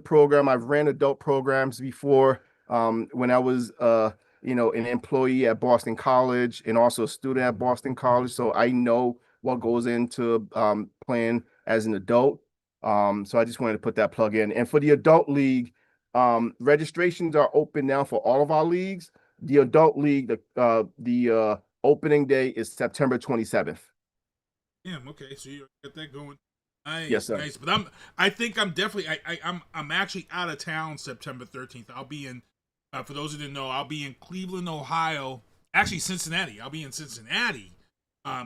program. I've ran adult programs before, when I was, an employee at Boston College and also a student at Boston College. So I know what goes into playing as an adult. So I just wanted to put that plug in. And for the adult league, registrations are open now for all of our leagues. The adult league, the opening day is September 27th. Damn. Okay, so you get that going. Nice, Yes, sir. nice. But I think I'm definitely. I'm actually out of town September 13th. I'll be in. For those who didn't know, I'll be in Cleveland, Ohio. Actually, Cincinnati. I'll be in Cincinnati.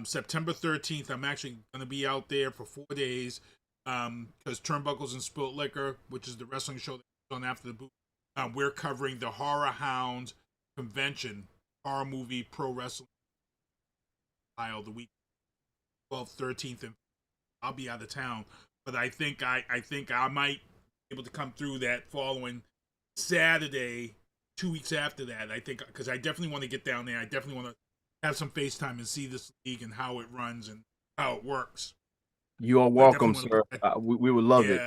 September 13th. I'm actually going to be out there for 4 days. Because Turnbuckles and Spilt Liquor, which is the wrestling show that's on after the boot, we're covering the Horror Hound convention, horror movie, pro wrestling, the week 12th, 13th, and I'll be out of town. But I think I might be able to come through that following Saturday, 2 weeks after that. I think because I definitely want to get down there. I definitely want to have some FaceTime and see this league and how it runs and how it works. You are welcome, sir. We would love it.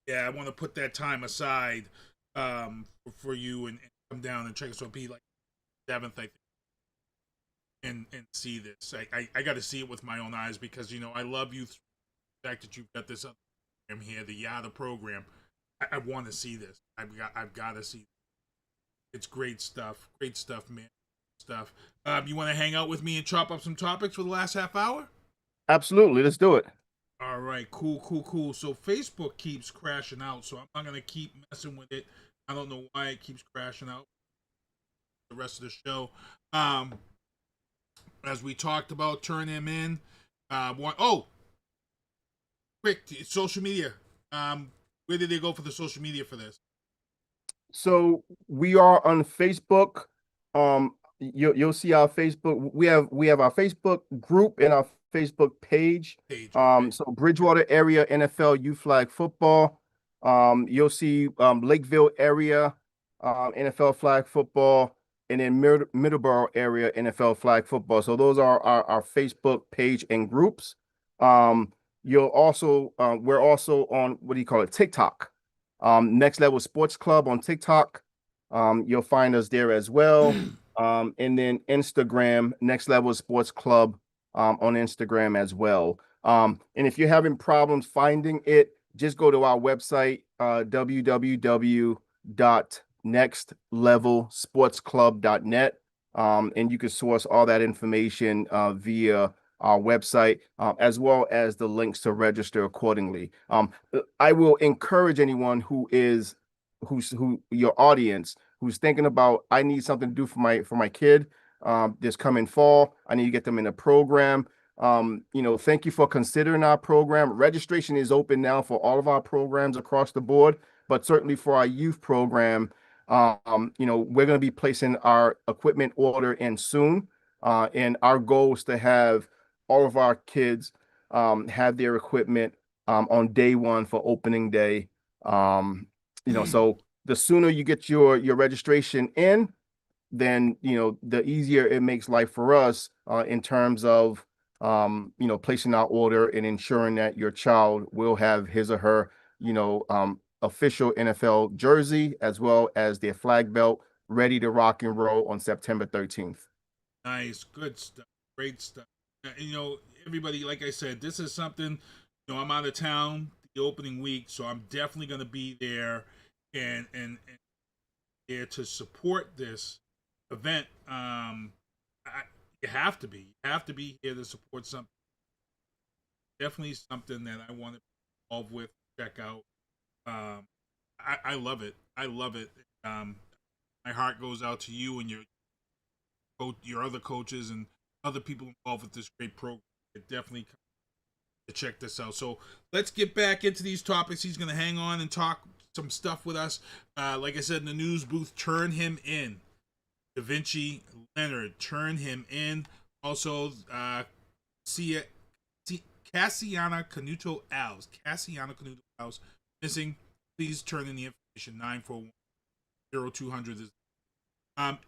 Yeah, I want to put that time aside for you and come down and check us out. Be like 7th, I think, and see this. I got to see it with my own eyes because I love you. The fact that you've got this other program here, the Yada program. I want to see this. I've got to see it. It's great stuff. Great stuff, man. Stuff. You want to hang out with me and chop up some topics for the last half hour? Absolutely. Let's do it. All right, cool. So Facebook keeps crashing out, so I'm not going to keep messing with it. I don't know why it keeps crashing out the rest of the show. As we talked about, turn him in. Quick, social media. Where did they go for the social media for this? So we are on Facebook. You'll see our Facebook. We have our Facebook group and our Facebook page. So Bridgewater area NFL Youth Flag Football. You'll see Lakeville area NFL Flag Football, and then Middleboro area NFL Flag Football. So those are our Facebook page and groups. You'll also we're also on TikTok. Next Level Sports Club on TikTok. You'll find us there as well. And then Instagram, Next Level Sports Club. On Instagram as well. And if you're having problems finding it, just go to our website, www.nextlevelsportsclub.net. And you can source all that information via our website, as well as the links to register accordingly. I will encourage anyone who your audience who's thinking about, I need something to do for my kid this coming fall. I need to get them in a program. Thank you for considering our program. Registration is open now for all of our programs across the board, but certainly for our youth program, we're going to be placing our equipment order in soon. And our goal is to have all of our kids have their equipment on day one for opening day. So the sooner you get your registration in, then the easier it makes life for us in terms of placing our order and ensuring that your child will have his or her official NFL jersey as well as their flag belt ready to rock and roll on September 13th. Nice, good stuff, great stuff. Everybody, like I said, this is something. I'm out of town the opening week, so I'm definitely going to be there and there to support this event. You have to be here to support something. Definitely something that I want to be involved with. Check out. I love it. My heart goes out to you and your other coaches and other people involved with this great program. It definitely to check this out. So let's get back into these topics. He's going to hang on and talk some stuff with us. Like I said in the news booth, turn him in. Davinci, Leonard, turn him in. Also, Cassiana, Canuto, Alves. Cassiana, Canuto, Alves. Missing. Please turn in the information. 941-0200 is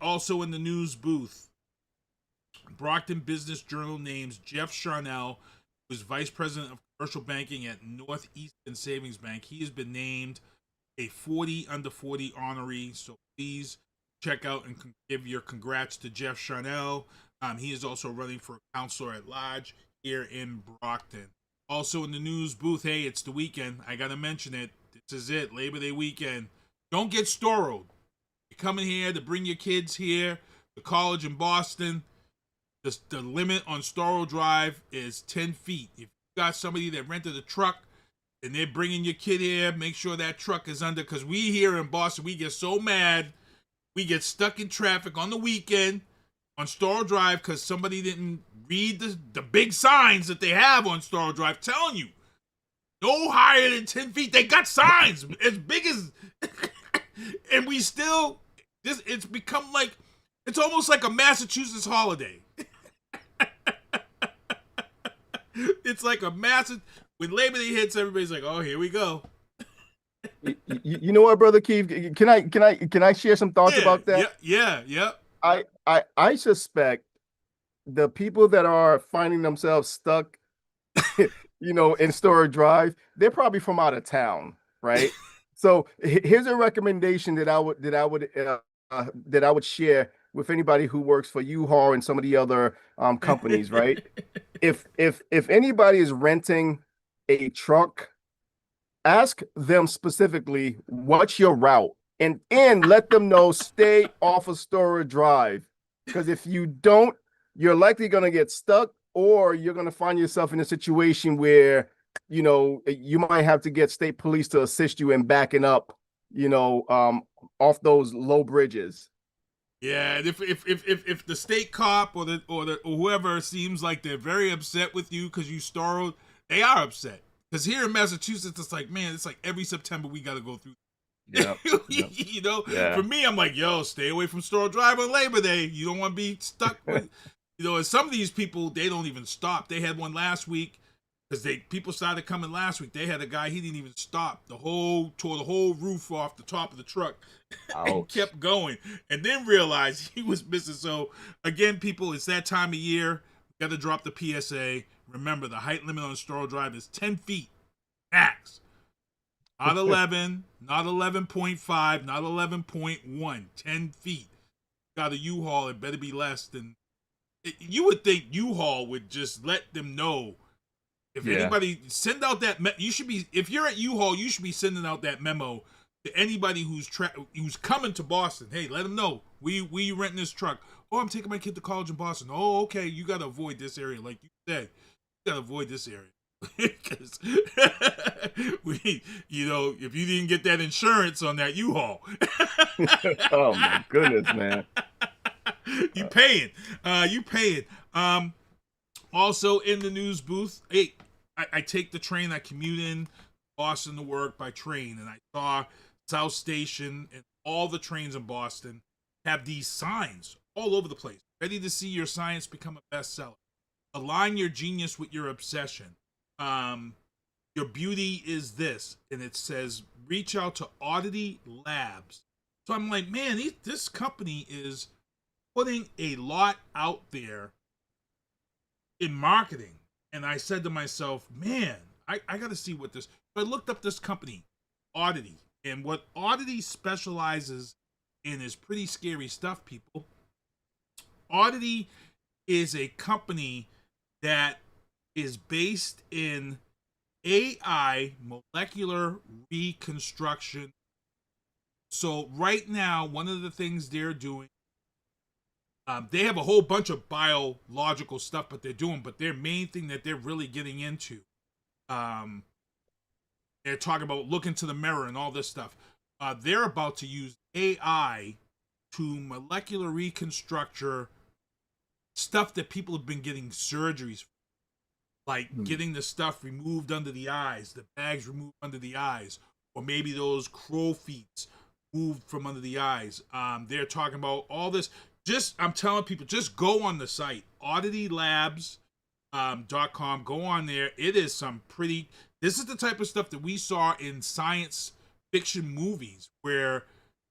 Also in the news booth, Brockton Business Journal names Jeff Charnel, who's vice president of commercial banking at Northeastern Savings Bank. He has been named a 40 under 40 honoree. So please check out and give your congrats to Jeff Charnel. He is also running for counselor at large here in Brockton. Also in the news booth, hey, it's the weekend. I got to mention it. This is it, Labor Day weekend. Don't get Storrowed. You're coming here to bring your kids here to college in Boston. The limit on Storrowed Drive is 10 feet. If you got somebody that rented a truck and they're bringing your kid here, make sure that truck is under, because we here in Boston, we get so mad. We get stuck in traffic on the weekend on Storrowed Drive because somebody didn't read the big signs that they have on Storrowed Drive telling you no higher than 10 feet. They got signs as big as, and we still, it's become like, it's almost like a Massachusetts holiday. It's like a massive, when Labor Day hits, everybody's like, oh, here we go. You know what, Brother Keith? Can I share some thoughts about that? Yeah. I suspect the people that are finding themselves stuck, in Storrowed Drive, they're probably from out of town, right? So here's a recommendation that I would share with anybody who works for U-Haul and some of the other companies, right? If anybody is renting a truck, ask them specifically what's your route, and let them know stay off of Storrowed Drive, because if you don't, you're likely going to get stuck, or you're going to find yourself in a situation where you might have to get state police to assist you in backing up off those low bridges. Yeah, and if the state cop or whoever seems like they're very upset with you because you Storrowed, they are upset. Because here in Massachusetts, it's like, man, it's like every September we got to go through. Yep. For me, I'm like, stay away from Storrowed Drive on Labor Day. You don't want to be stuck with, and some of these people, they don't even stop. They had one last week because people started coming last week. They had a guy, he didn't even stop. Tore the whole roof off the top of the truck and kept going, and then realized he was missing. So again, people, it's that time of year. We got to drop the PSA. Remember, the height limit on Storrowed Drive is 10 feet max. Not 11, not 11.5, not 11.1, 10 feet. Got a U-Haul, it better be less than... You would think U-Haul would just let them know. If anybody, send out that... You should be... If you're at U-Haul, you should be sending out that memo to anybody who's coming to Boston. Hey, let them know. We renting this truck. Oh, I'm taking my kid to college in Boston. Oh, okay, you got to avoid this area. Like you said, you got to avoid this area. Because if you didn't get that insurance on that U-Haul. Oh, my goodness, man. You paying. Also in the news booth, hey, I take the train. I commute in Boston to work by train, and I saw South Station and all the trains in Boston have these signs all over the place. Ready to see your science become a bestseller. Align your genius with your obsession. Your beauty is this, and it says reach out to Oddity Labs. So I'm like, man, this company is putting a lot out there in marketing. And I said to myself, man, I got to see what this. So I looked up this company, Oddity, and what Oddity specializes in is pretty scary stuff, people. Oddity is a company that is based in AI molecular reconstruction. So right now, one of the things they're doing, they have a whole bunch of biological stuff, but their main thing that they're really getting into, they're talking about look into the mirror and all this stuff. They're about to use AI to molecular reconstruct stuff that people have been getting surgeries for. Like getting the stuff removed under the eyes, the bags removed under the eyes, or maybe those crow feet moved from under the eyes. They're talking about all this. I'm telling people, just go on the site, odditylabs.com. Go on there. It is this is the type of stuff that we saw in science fiction movies where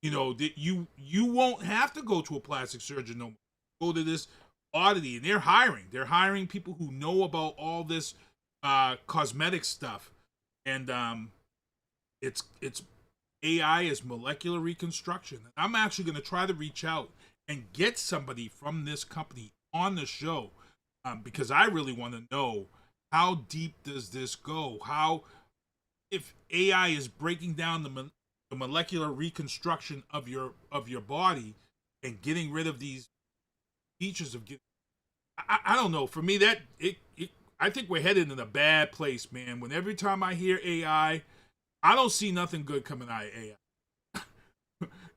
You know, that you won't have to go to a plastic surgeon no more. Go to this Oddity, and they're hiring people who know about all this cosmetic stuff, and it's AI is molecular reconstruction. I'm actually going to try to reach out and get somebody from this company on the show, because I really want to know, how deep does this go? How, if AI is breaking down the molecular reconstruction of your body and getting rid of these features of I don't know. For me, that I think we're headed in a bad place, man. When every time I hear AI, I don't see nothing good coming out of AI.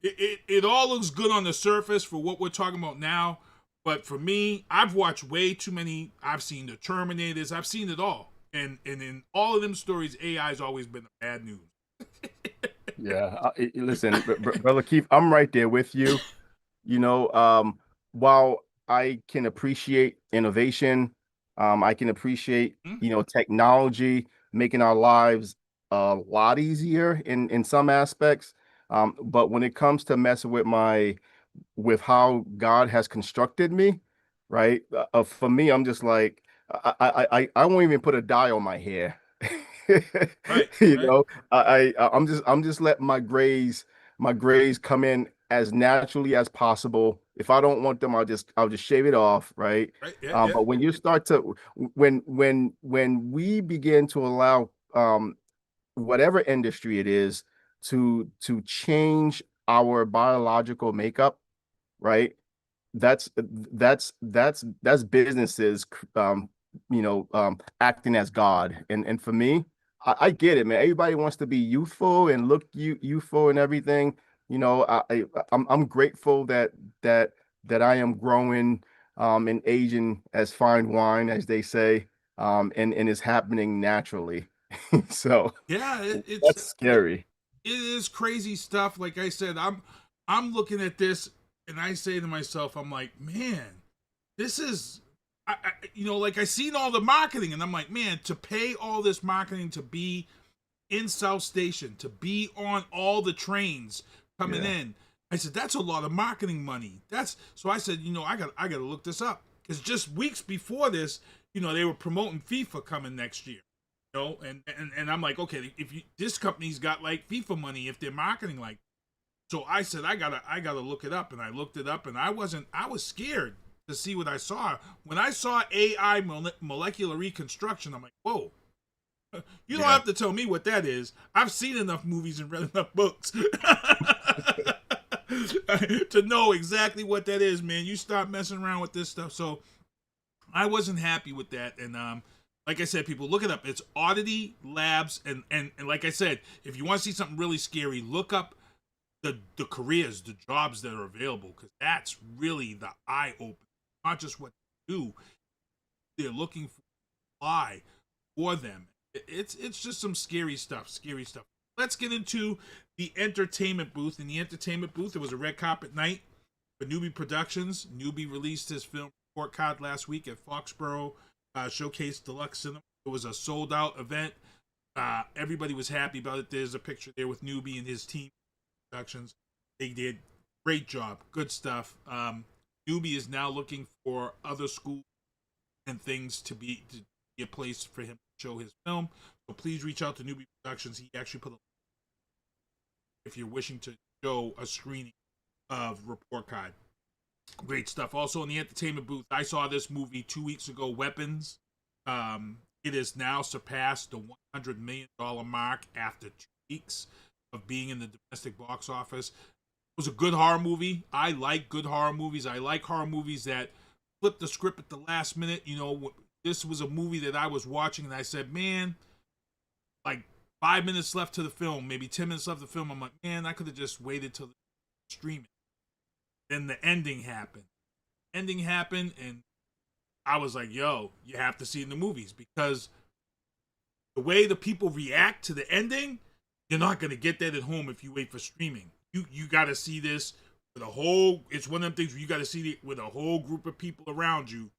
It all looks good on the surface for what we're talking about now, but for me, I've watched way too many. I've seen the Terminators. I've seen it all, and in all of them stories, AI has always been the bad news. Yeah, listen, brother Keith, I'm right there with you. You know, while I can appreciate innovation, I can appreciate, you know, technology making our lives a lot easier in some aspects. But when it comes to messing with how God has constructed me, right? For me, I'm just like, I won't even put a dye on my hair. You know, I'm just letting my grays come in as naturally as possible. If I don't want them, I'll just shave it off, right? But when you start to when we begin to allow whatever industry it is to change our biological makeup, right? That's businesses acting as God. And for me, I get it, man. Everybody wants to be youthful and look youthful and everything. You know, I'm grateful that I am growing and aging as fine wine, as they say, and it's happening naturally. So yeah, that's scary. It is crazy stuff. Like I said, I'm looking at this and I say to myself, I'm like, man, this is, like I seen all the marketing and I'm like, man, to pay all this marketing to be in South Station, to be on all the trains coming in, I said, that's a lot of marketing money. So I said, I got to look this up, because just weeks before this, they were promoting FIFA coming next year, and I'm like, okay, this company's got like FIFA money if they're marketing like. So I said, I gotta look it up, and I looked it up, and I was scared to see what I saw. When I saw AI molecular reconstruction, I'm like, whoa. You don't have to tell me what that is. I've seen enough movies and read enough books to know exactly what that is, man. You stop messing around with this stuff. So I wasn't happy with that. And like I said, people, look it up. It's Oddity Labs. And like I said, if you want to see something really scary, look up the careers, the jobs that are available, because that's really the eye-opener. Not just what they do. They're looking for them. It's just some scary stuff. Let's get into the entertainment booth. In the entertainment booth, there was a red carpet night for Noube Productions. Noube released his film report card last week at Foxborough Showcase Deluxe Cinema. It was a sold-out event. Everybody was happy about it. There's a picture there with Noube and his team productions. They did great job. Good stuff. Noube is now looking for other schools and things to be a place for him to show his film. So please reach out to Noube Productions. He actually put a if you're wishing to show a screening of Report Card. Great stuff. Also in the entertainment booth, I saw this movie 2 weeks ago, Weapons. It has now surpassed the $100 million mark after 2 weeks of being in the domestic box office. It was a good horror movie. I like good horror movies. I like horror movies that flip the script at the last minute. This was a movie that I was watching and I said, man, like 5 minutes left to the film, maybe 10 minutes left to the film. I'm like, man, I could have just waited till the streaming. Then the ending happened. And I was like, yo, you have to see it in the movies, because the way the people react to the ending, you're not going to get that at home if you wait for streaming. You got to see this with it's one of them things where you got to see it with a whole group of people around you,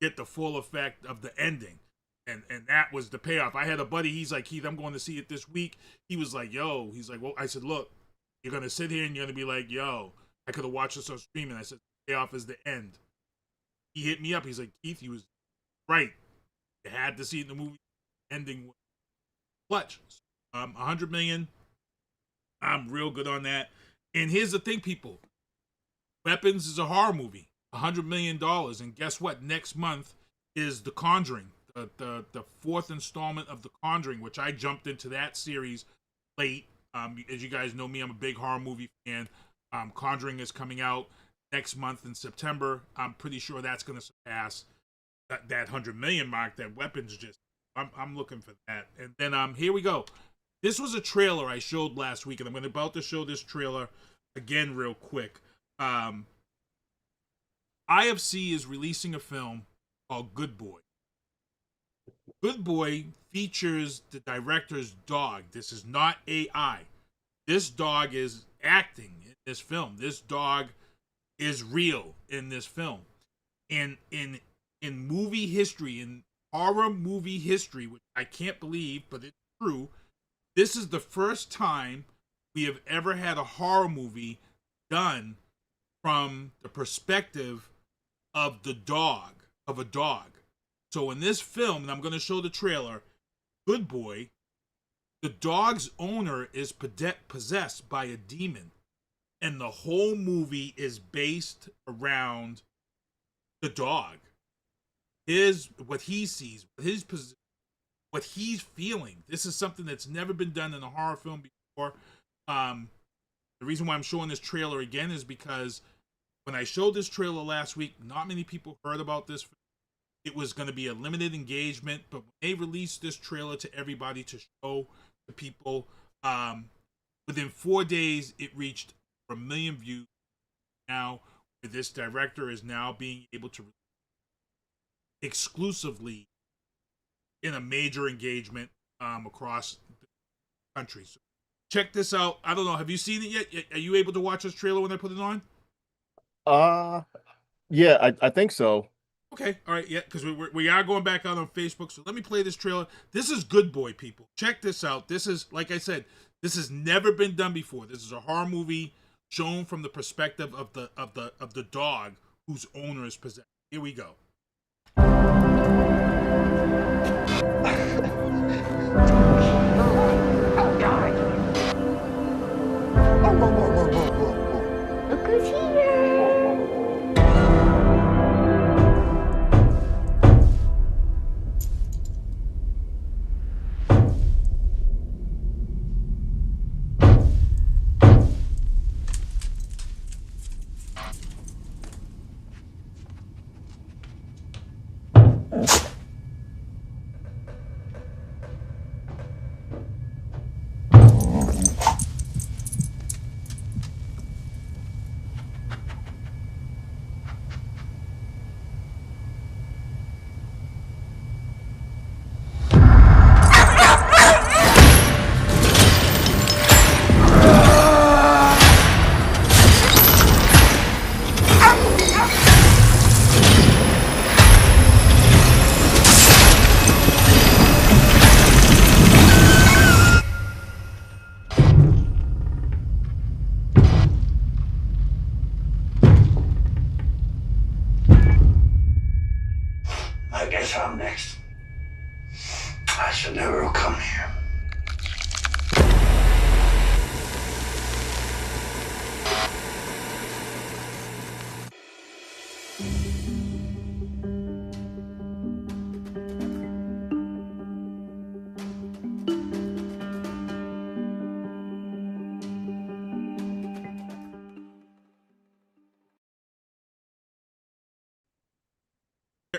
get the full effect of the ending. And that was the payoff. I had a buddy, he's like, Keith, I'm going to see it this week. He was like, yo, he's like, well, I said, look, You're going to sit here and you're going to be like, yo, I could have watched this on streaming. I said, payoff is the end. He hit me up. He's like, Keith, you was right. You had to see it in the movie. Ending clutch. 100 million. I'm real good on that. And here's the thing, people. Weapons is a horror movie. $100 million. And guess what? Next month is The Conjuring. The fourth installment of The Conjuring, which I jumped into that series late. As you guys know me, I'm a big horror movie fan. Conjuring is coming out next month in September. I'm pretty sure that's going to surpass that 100 million mark. That Weapons just, I'm looking for that. And then here we go. This was a trailer I showed last week, and I'm about to show this trailer again real quick. IFC is releasing a film called Good Boy. Good Boy features the director's dog. This is not AI. This dog is acting in this film. This dog is real in this film. And in movie history, in horror movie history, which I can't believe, but it's true, this is the first time we have ever had a horror movie done from the perspective of the dog, of a dog. So in this film, and I'm going to show the trailer, Good Boy, the dog's owner is possessed by a demon. And the whole movie is based around the dog. What he sees, what he's feeling. This is something that's never been done in a horror film before. The reason why I'm showing this trailer again is because when I showed this trailer last week, not many people heard about this film. It was going to be a limited engagement, but when they released this trailer to everybody to show the people, within 4 days, it reached 1 million views. Now, this director is now being able to exclusively in a major engagement across the country. So check this out. I don't know. Have you seen it yet? Are you able to watch this trailer when I put it on? Yeah, I think so. Okay, all right, yeah, because we are going back out on Facebook. So let me play this trailer. This is Good Boy, people. Check this out. This is, like I said, this has never been done before. This is a horror movie shown from the perspective of the dog whose owner is possessed. Here we go. Look who's here.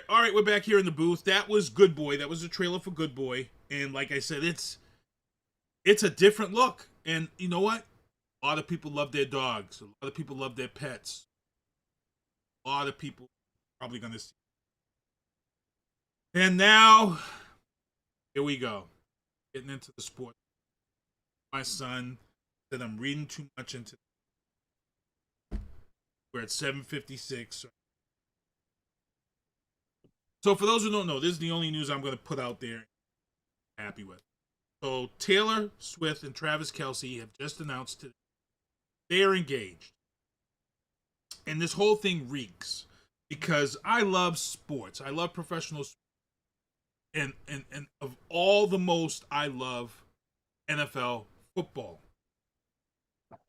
All right, we're back here in the booth. That was Good Boy. That was a trailer for Good Boy. And like I said, it's a different look. And you know what? A lot of people love their dogs. A lot of people love their pets. A lot of people are probably going to see. And now, here we go. Getting into the sport. My son said I'm reading too much into it. We're at 7:56. So for those who don't know, this is the only news I'm going to put out there I'm happy with. So Taylor Swift and Travis Kelce have just announced today They are engaged. And this whole thing reeks because I love sports. I love professional sports. And of all the most, I love NFL football.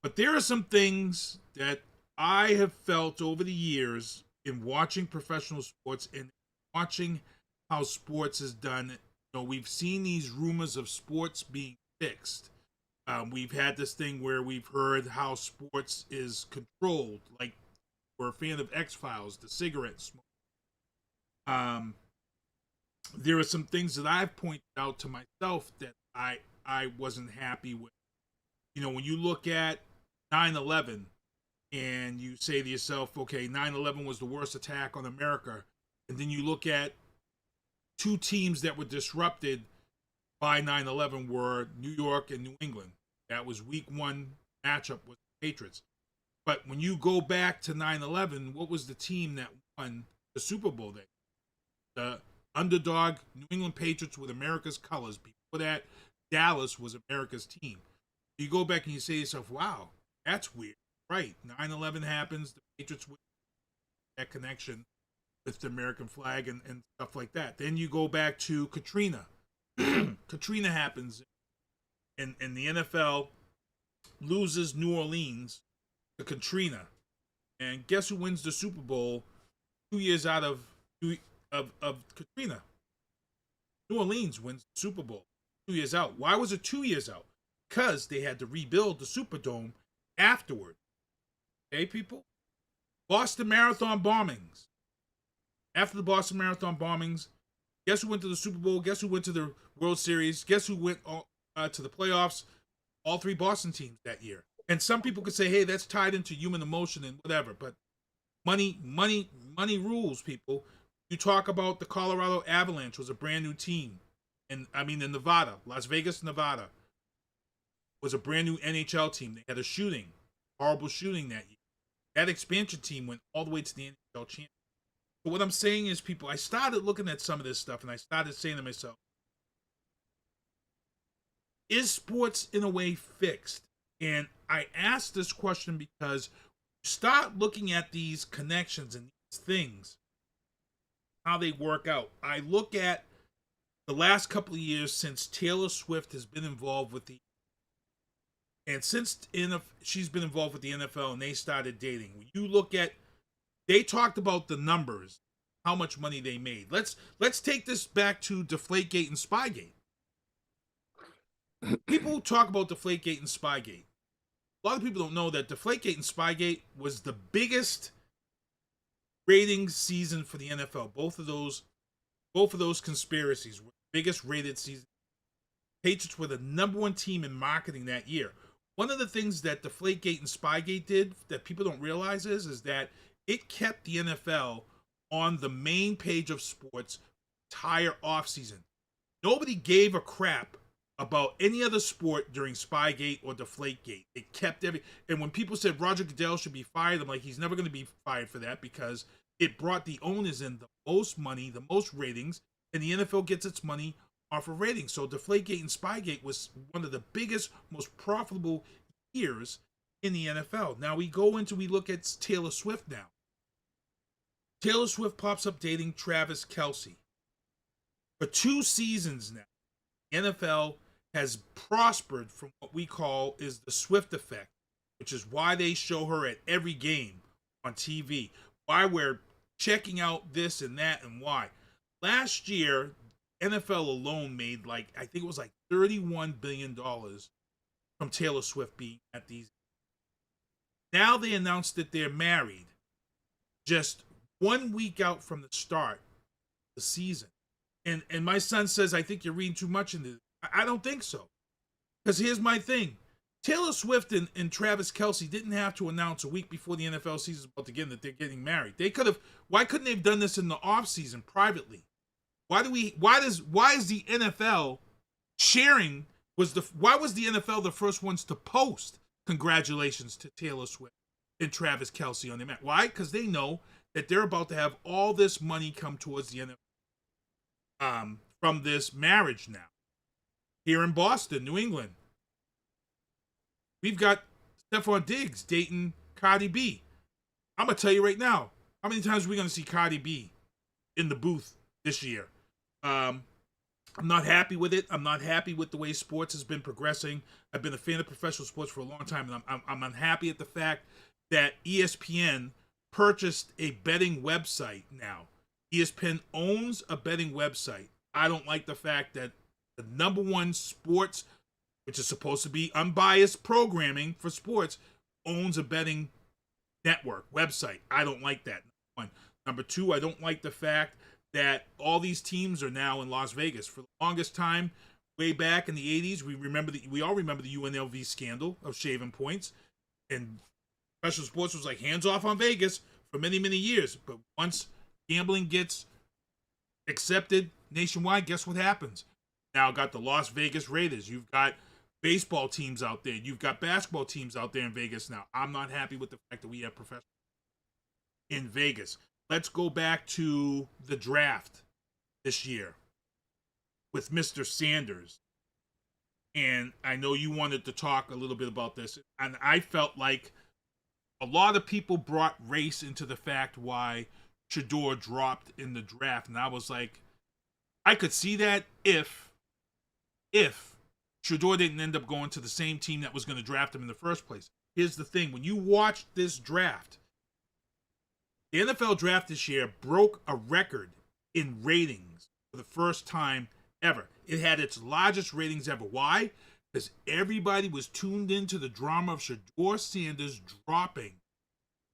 But there are some things that I have felt over the years in watching professional sports and watching how sports is done. We've seen these rumors of sports being fixed. We've had this thing where we've heard how sports is controlled. Like, we're a fan of X-Files, the cigarette smoke. There are some things that I've pointed out to myself that I wasn't happy with. When you look at 9/11 and you say to yourself, okay, 9/11 was the worst attack on America. And then you look at two teams that were disrupted by 9/11 were New York and New England. That was week one matchup with the Patriots. But when you go back to 9/11, what was the team that won the Super Bowl that the underdog New England Patriots with America's colors? Before that, Dallas was America's team. You go back and you say to yourself, wow, that's weird. Right, 9/11 happens, the Patriots win that connection with the American flag and stuff like that. Then you go back to Katrina. Katrina happens, and the NFL loses New Orleans to Katrina. And guess who wins the Super Bowl 2 years out of Katrina? New Orleans wins the Super Bowl 2 years out. Why was it 2 years out? Because they had to rebuild the Superdome afterward. Okay, people? Boston Marathon bombings. After the Boston Marathon bombings, guess who went to the Super Bowl? Guess who went to the World Series? Guess who went to the playoffs? All three Boston teams that year. And some people could say, hey, that's tied into human emotion and whatever. But money rules, people. You talk about the Colorado Avalanche was a brand new team. In Nevada, Las Vegas, Nevada, was a brand new NHL team. They had a shooting, horrible shooting that year. That expansion team went all the way to the NHL championship. But what I'm saying is, people, I started looking at some of this stuff and I started saying to myself, is sports in a way fixed? And I asked this question because you start looking at these connections and these things, how they work out. I look at the last couple of years since Taylor Swift has been involved with she's been involved with the NFL and they started dating. When you look at, they talked about the numbers, how much money they made. Let's take this back to Deflategate and Spygate. People talk about Deflategate and Spygate. A lot of people don't know that Deflategate and Spygate was the biggest ratings season for the NFL. Both of those conspiracies were the biggest rated season. Patriots were the #1 team in marketing that year. One of the things that Deflategate and Spygate did that people don't realize is that it kept the NFL on the main page of sports entire offseason. Nobody gave a crap about any other sport during Spygate or Deflategate. It kept and when people said Roger Goodell should be fired, I'm like, he's never going to be fired for that because it brought the owners in the most money, the most ratings, and the NFL gets its money off of ratings. So Deflategate and Spygate was one of the biggest, most profitable years in the NFL. Now we look at Taylor Swift now. Taylor Swift pops up dating Travis Kelce. For 2 seasons now, the NFL has prospered from what we call is the Swift effect, which is why they show her at every game on TV, why we're checking out this and that, and why. Last year, NFL alone made I think it was $31 billion from Taylor Swift being at these. Now they announced that they're married just 1 week out from the start of the season. And my son says, I think you're reading too much into this. I don't think so. Because here's my thing. Taylor Swift and Travis Kelce didn't have to announce a week before the NFL season is about to begin that they're getting married. Why couldn't they have done this in the off season privately? Why is the NFL sharing why was the NFL the first ones to post congratulations to Taylor Swift and Travis Kelce on their match? Why? Because they know that they're about to have all this money come towards the NFL from this marriage now. Here in Boston, New England, we've got Stephon Diggs dating Cardi B. I'm going to tell you right now, how many times are we going to see Cardi B in the booth this year? I'm not happy with it. I'm not happy with the way sports has been progressing. I've been a fan of professional sports for a long time, and I'm unhappy at the fact that ESPN purchased a betting website now. ESPN owns a betting website. I don't like the fact that the number one sports, which is supposed to be unbiased programming for sports, owns a betting network website. I don't like that. Number one. Number two, I don't like the fact that all these teams are now in Las Vegas. For the longest time, way back in the 80s, we all remember the UNLV scandal of shaving points, and professional sports was like hands off on Vegas for many, many years. But once gambling gets accepted nationwide, guess what happens? Now got the Las Vegas Raiders. You've got baseball teams out there. You've got basketball teams out there in Vegas now. I'm not happy with the fact that we have professional in Vegas. Let's go back to the draft this year with Mr. Sanders. And I know you wanted to talk a little bit about this. And I felt like a lot of people brought race into the fact why Shedeur dropped in the draft. And I was like, I could see that if Shedeur didn't end up going to the same team that was going to draft him in the first place. Here's the thing. When you watch this draft, the NFL draft this year broke a record in ratings for the first time ever. It had its largest ratings ever. Why? Because everybody was tuned into the drama of Shedeur Sanders dropping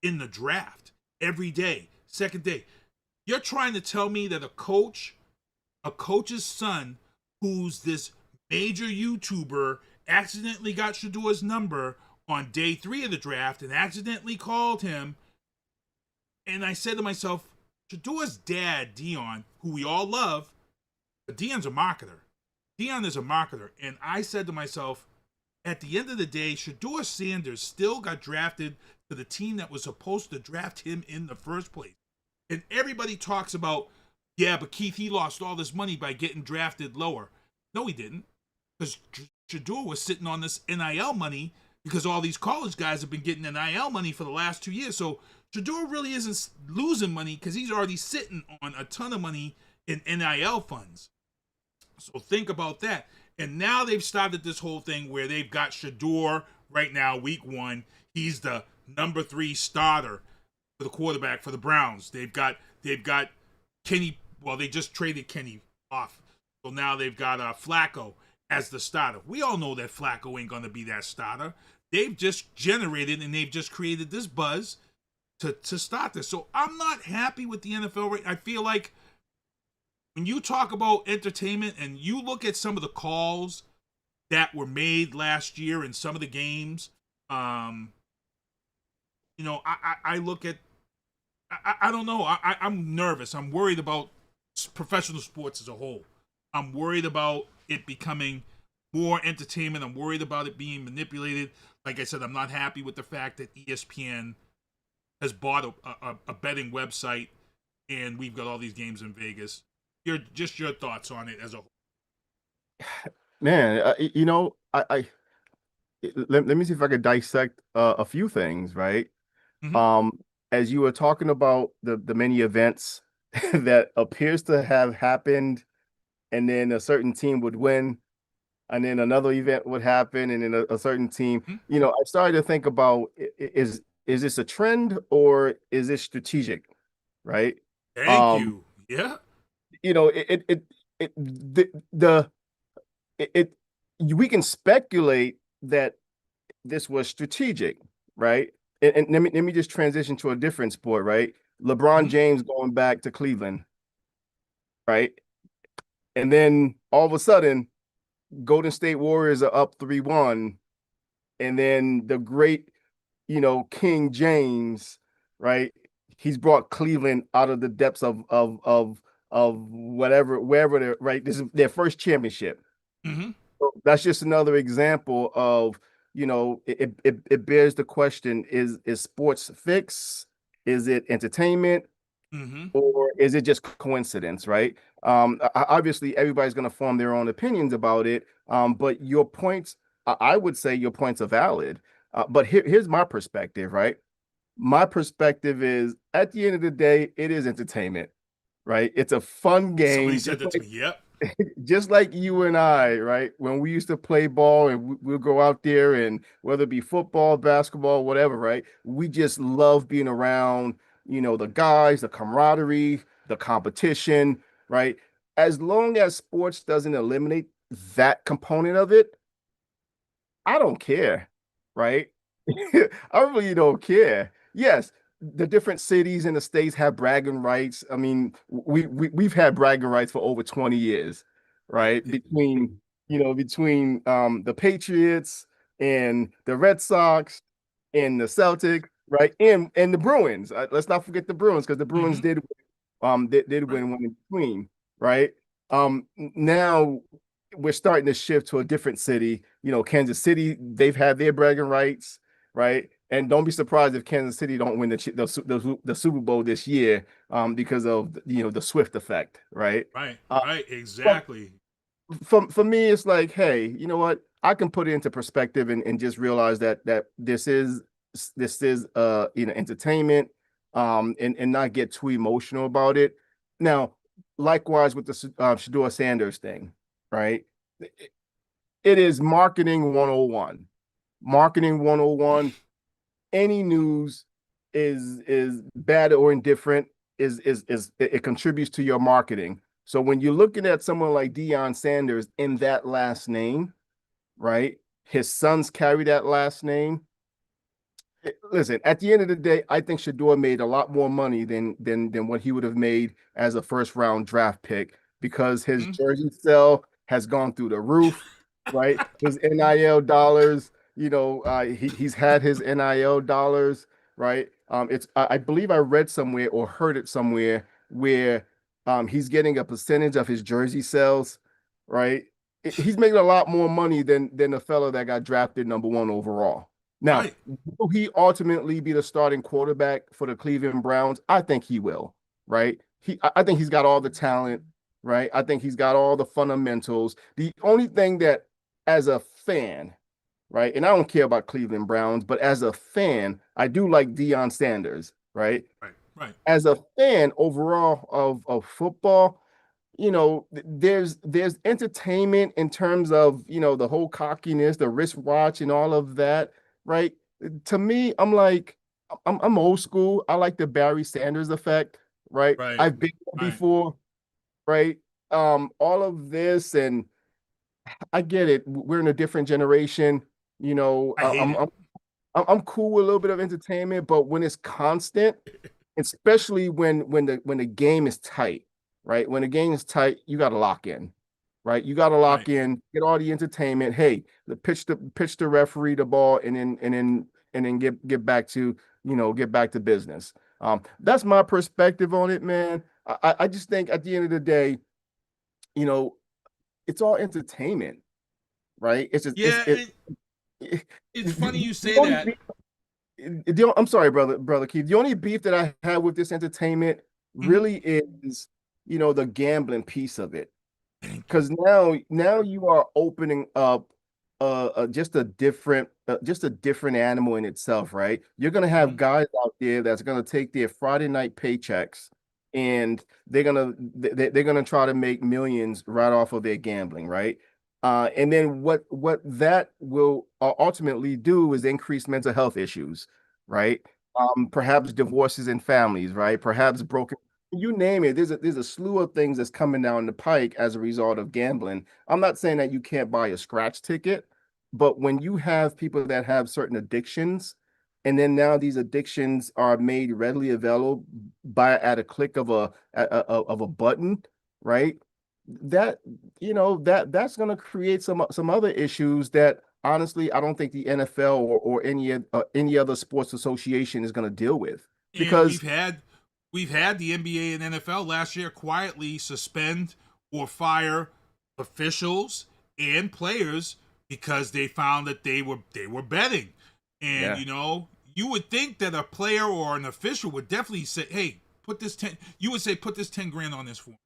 in the draft every day, second day. You're trying to tell me that a coach's son, who's this major YouTuber, accidentally got Shedeur's number on day 3 of the draft and accidentally called him. And I said to myself, Shedeur's dad, Dion, who we all love, but Dion's a marketer. Dion is a marketer. And I said to myself, at the end of the day, Shedeur Sanders still got drafted to the team that was supposed to draft him in the first place. And everybody talks about, yeah, but Keith, he lost all this money by getting drafted lower. No, he didn't. Because Shedeur was sitting on this NIL money because all these college guys have been getting NIL money for the last 2 years. So Shedeur really isn't losing money because he's already sitting on a ton of money in NIL funds. So think about that. And now they've started this whole thing where they've got Shedeur right now, week 1. He's the number 3 starter for the quarterback for the Browns. They've got Kenny. Well, they just traded Kenny off. So now they've got Flacco as the starter. We all know that Flacco ain't going to be that starter. They've just generated and they've just created this buzz to start this. So I'm not happy with the NFL right. I feel like when you talk about entertainment and you look at some of the calls that were made last year in some of the games, I look at, I don't know. I'm nervous. I'm worried about professional sports as a whole. I'm worried about it becoming more entertainment. I'm worried about it being manipulated. Like I said, I'm not happy with the fact that ESPN has bought a betting website and we've got all these games in Vegas. Your thoughts on it as a whole. Man, let me see if I could dissect a few things, right? Mm-hmm. As you were talking about the many events that appears to have happened, and then a certain team would win, and then another event would happen, and then a certain team, I started to think about, is this a trend or is this strategic, right? Thank you. Yeah. We can speculate that this was strategic, right? And let me just transition to a different sport, right? LeBron James going back to Cleveland, right? And then all of a sudden, Golden State Warriors are up 3-1, and then the great, King James, right? He's brought Cleveland out of the depths of wherever they're, right? This is their first championship. Mm-hmm. So that's just another example of, it bears the question, is sports fix? Is it entertainment? Mm-hmm. Or is it just coincidence, right? Obviously, everybody's going to form their own opinions about it. But your points, I would say your points are valid. But here's my perspective, right? My perspective is, at the end of the day, it is entertainment, right? It's a fun game. Somebody said that to me. Yep. Just like you and I, right? When we used to play ball and we'll go out there, and whether it be football, basketball, whatever, right? We just love being around, the guys, the camaraderie, the competition, right? As long as sports doesn't eliminate that component of it, I don't care, right? I really don't care. Yes, the different cities and the states have bragging rights. I mean, we've had bragging rights for over 20 years, right? Between the Patriots and the Red Sox and the Celtics, right? And the Bruins. Let's not forget the Bruins, because the Bruins did win one in between, right? Now we're starting to shift to a different city. Kansas City, they've had their bragging rights, right? And don't be surprised if Kansas City don't win the Super Bowl this year, because of the Swift effect, right? Right, exactly. For me, it's like, hey, you know what? I can put it into perspective and just realize that this is entertainment, and not get too emotional about it. Now, likewise with the Shedeur Sanders thing, right? It is marketing 101. Marketing 101. Any news is bad or indifferent, it contributes to your marketing. So when you're looking at someone like Deion Sanders in that last name, right? His sons carry that last name. Listen, at the end of the day, I think Shedeur made a lot more money than what he would have made as a first round draft pick, because his jersey sale has gone through the roof, right? His NIL dollars. He's had his NIL dollars, right? I believe I read somewhere or heard it somewhere where he's getting a percentage of his jersey sales, right? He's making a lot more money than the fellow that got drafted #1 overall. Now, will he ultimately be the starting quarterback for the Cleveland Browns? I think he will, right? I think he's got all the talent, right? I think he's got all the fundamentals. The only thing that, as a fan, right? And I don't care about Cleveland Browns, but as a fan, I do like Deion Sanders, right? Right. As a fan overall of football, there's entertainment in terms of, the whole cockiness, the wristwatch and all of that, right? To me, I'm old school. I like the Barry Sanders effect, right? I've been there before, right? All of this, and I get it. We're in a different generation. I'm cool with a little bit of entertainment, but when it's constant, especially when the game is tight, right? When the game is tight, you got to lock in, right? You got to lock in, get all the entertainment. Hey, pitch the referee the ball, and then get back to business. That's my perspective on it, man. I just think at the end of the day, it's all entertainment, right? It's just it's funny you say that. I'm sorry, brother Keith. The only beef that I have with this entertainment really is, the gambling piece of it, because now you are opening up just a different animal in itself, right? You're gonna have guys out there that's gonna take their Friday night paychecks, and they're gonna try to make millions right off of their gambling, right? And then what that will ultimately do is increase mental health issues, right? Perhaps divorces in families, right? Perhaps broken, you name it. There's a slew of things that's coming down the pike as a result of gambling. I'm not saying that you can't buy a scratch ticket, but when you have people that have certain addictions, and then now these addictions are made readily available at a click of a button, right? That's going to create some other issues that, honestly, I don't think the NFL or any other sports association is going to deal with, because we've had the NBA and NFL last year quietly suspend or fire officials and players because they found that they were betting, and you would think that a player or an official would definitely say, "Hey, put this 10 grand on this for me."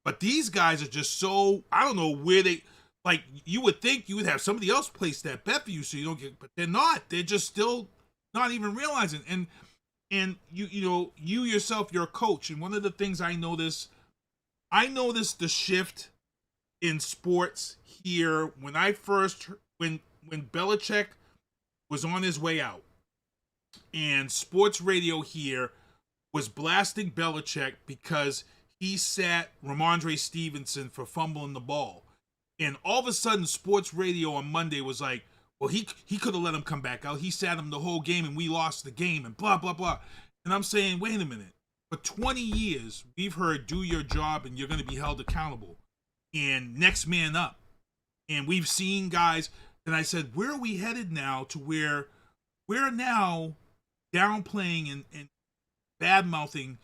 But these guys are just so, I don't know where they, like you would think you would have somebody else place that bet for you so you don't get, but they're not. They're just still not even realizing. And you yourself, you're a coach, and one of the things I noticed the shift in sports here when Belichick was on his way out, and sports radio here was blasting Belichick because he sat Ramondre Stevenson for fumbling the ball. And all of a sudden, sports radio on Monday was like, well, he could have let him come back out. He sat him the whole game, and we lost the game, and blah, blah, blah. And I'm saying, wait a minute. For 20 years, we've heard, do your job, and you're going to be held accountable. And next man up. And we've seen guys, and I said, where are we headed now to where we're now downplaying and bad-mouthing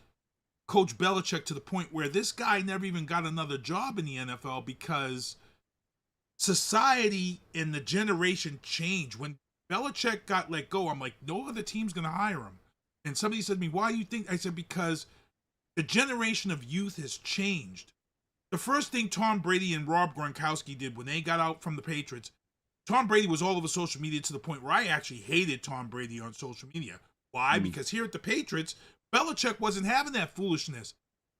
Coach Belichick to the point where this guy never even got another job in the NFL because society and the generation changed. When Belichick got let go, I'm like, no other team's going to hire him. And somebody said to me, why do you think? I said, because the generation of youth has changed. The first thing Tom Brady and Rob Gronkowski did when they got out from the Patriots, Tom Brady was all over social media to the point where I actually hated Tom Brady on social media. Why? Because here at the Patriots, Belichick wasn't having that foolishness.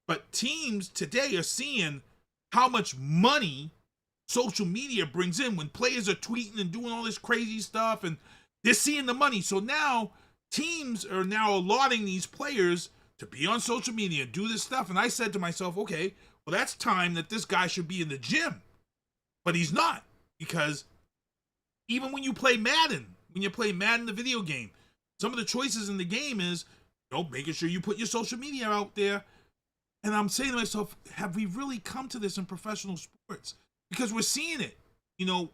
But teams today are seeing how much money social media brings in when players are tweeting and doing all this crazy stuff, and they're seeing the money. So now teams are now allotting these players to be on social media and do this stuff. And I said to myself, okay, well, that's time that this guy should be in the gym. But he's not, because even when you play Madden, the video game, some of the choices in the game is, making sure you put your social media out there. And I'm saying to myself, have we really come to this in professional sports? Because we're seeing it.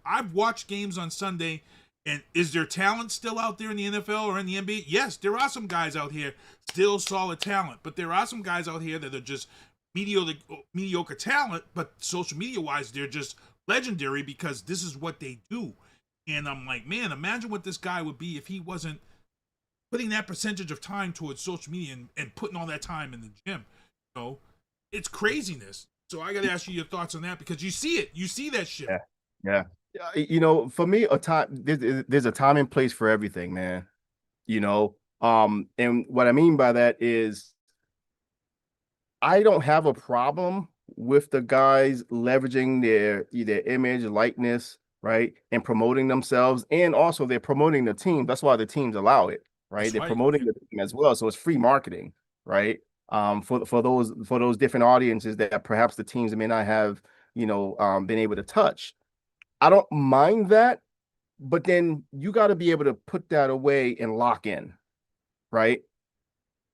I've watched games on Sunday, and is there talent still out there in the NFL or in the NBA? Yes, there are some guys out here still solid talent, but there are some guys out here that are just mediocre talent, but social media-wise, they're just legendary because this is what they do. And I'm like, man, imagine what this guy would be if he wasn't putting that percentage of time towards social media and putting all that time in the gym. It's craziness. So I got to ask you your thoughts on that, because you see it. You see that shit. Yeah. For me, there's a time and place for everything, man. And what I mean by that is I don't have a problem with the guys leveraging their image, likeness, right, and promoting themselves, and also they're promoting the team. That's why the teams allow it, right? That's they're right. promoting the team as well, so it's free marketing, right? For those different audiences that perhaps the teams may not have, been able to touch. I don't mind that, but then you got to be able to put that away and lock in, right?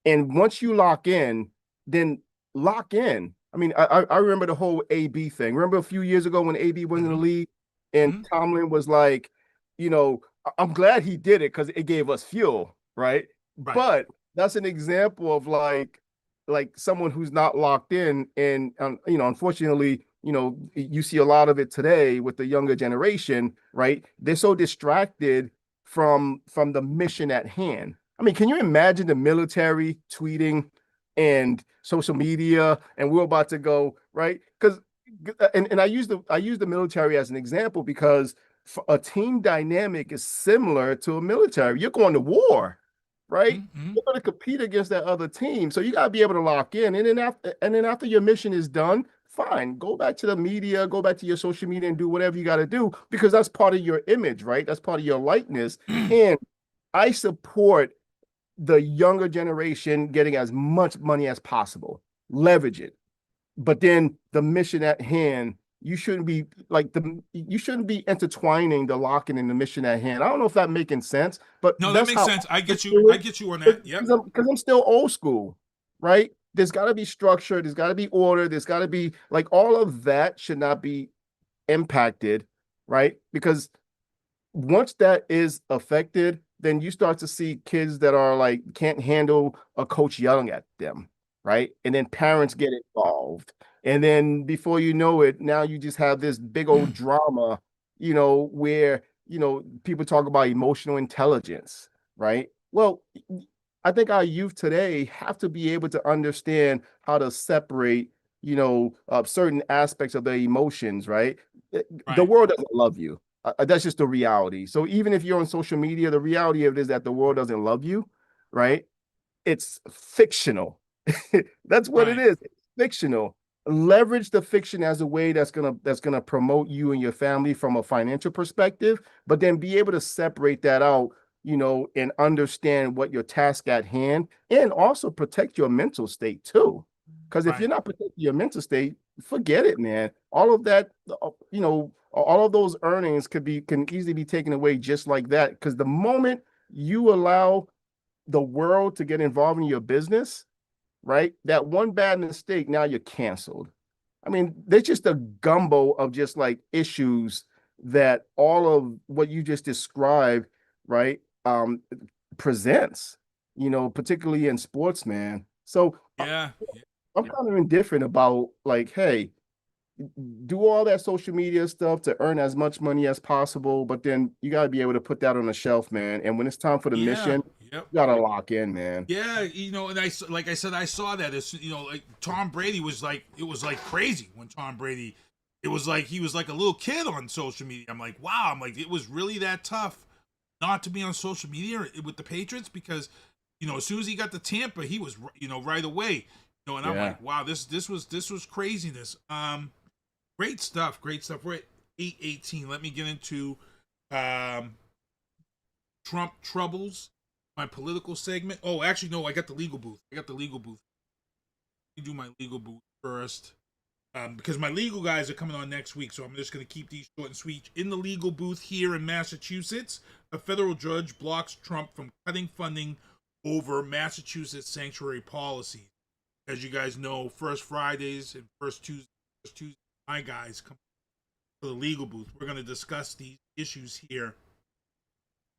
And once you lock in, then lock in. I mean, I remember the whole AB thing. Remember a few years ago when AB was in the league and Tomlin was like, I'm glad he did it because it gave us fuel, right? But that's an example of like someone who's not locked in. And, unfortunately, you see a lot of it today with the younger generation, right? They're so distracted from the mission at hand. I mean, can you imagine the military tweeting and social media, and we're about to go, right? Because and I use the military as an example because a team dynamic is similar to a military. You're going to war, right? You're going to compete against that other team, so you got to be able to lock in. And then after your mission is done, fine, go back to the media, go back to your social media, and do whatever you got to do, because that's part of your image, right? That's part of your likeness. And I support the younger generation getting as much money as possible, leverage it. But then the mission at hand, you shouldn't be intertwining the locking and the mission at hand. I don't know if that's making sense, but no, that makes sense. I get you on that. Yeah, because I'm still old school, right? There's got to be structure. There's got to be order. There's got to be all of that should not be impacted, right? Because once that is affected, then you start to see kids that are can't handle a coach yelling at them, right? And then parents get involved. And then before you know it, now you just have this big old drama, where, people talk about emotional intelligence, right? Well, I think our youth today have to be able to understand how to separate, certain aspects of their emotions, right? the world doesn't love you. That's just the reality. So even if you're on social media, the reality of it is that the world doesn't love you, right? It's fictional. That's what it is. It's fictional. Leverage the fiction as a way that's gonna promote you and your family from a financial perspective, but then be able to separate that out, and understand what your task at hand, and also protect your mental state too. Because if you're not protecting your mental state, forget it, man. All of that, all of those earnings can easily be taken away just like that. Because the moment you allow the world to get involved in your business, right? That one bad mistake, now you're canceled. I mean, there's just a gumbo of just like issues that all of what you just described, right, presents, particularly in sports, man. So I'm kind of indifferent about like, hey, do all that social media stuff to earn as much money as possible, but then you got to be able to put that on the shelf, man. And when it's time for the mission, you got to lock in, man. Yeah, and I saw that. It's, like Tom Brady was like, it was like crazy when Tom Brady, it was like he was like a little kid on social media. I'm like, wow. I'm like, it was really that tough not to be on social media with the Patriots, because, as soon as he got to Tampa, he was, right away. And I'm like, wow, this was craziness. Great stuff. We're at 8:18. Let me get into Trump troubles, my political segment. Oh, actually, no, I got the legal booth. Let me do my legal booth first, because my legal guys are coming on next week, so I'm just going to keep these short and sweet. In the legal booth here in Massachusetts, a federal judge blocks Trump from cutting funding over Massachusetts sanctuary policies. As you guys know, first Fridays and first Tuesdays, my guys come to the legal booth. We're going to discuss these issues here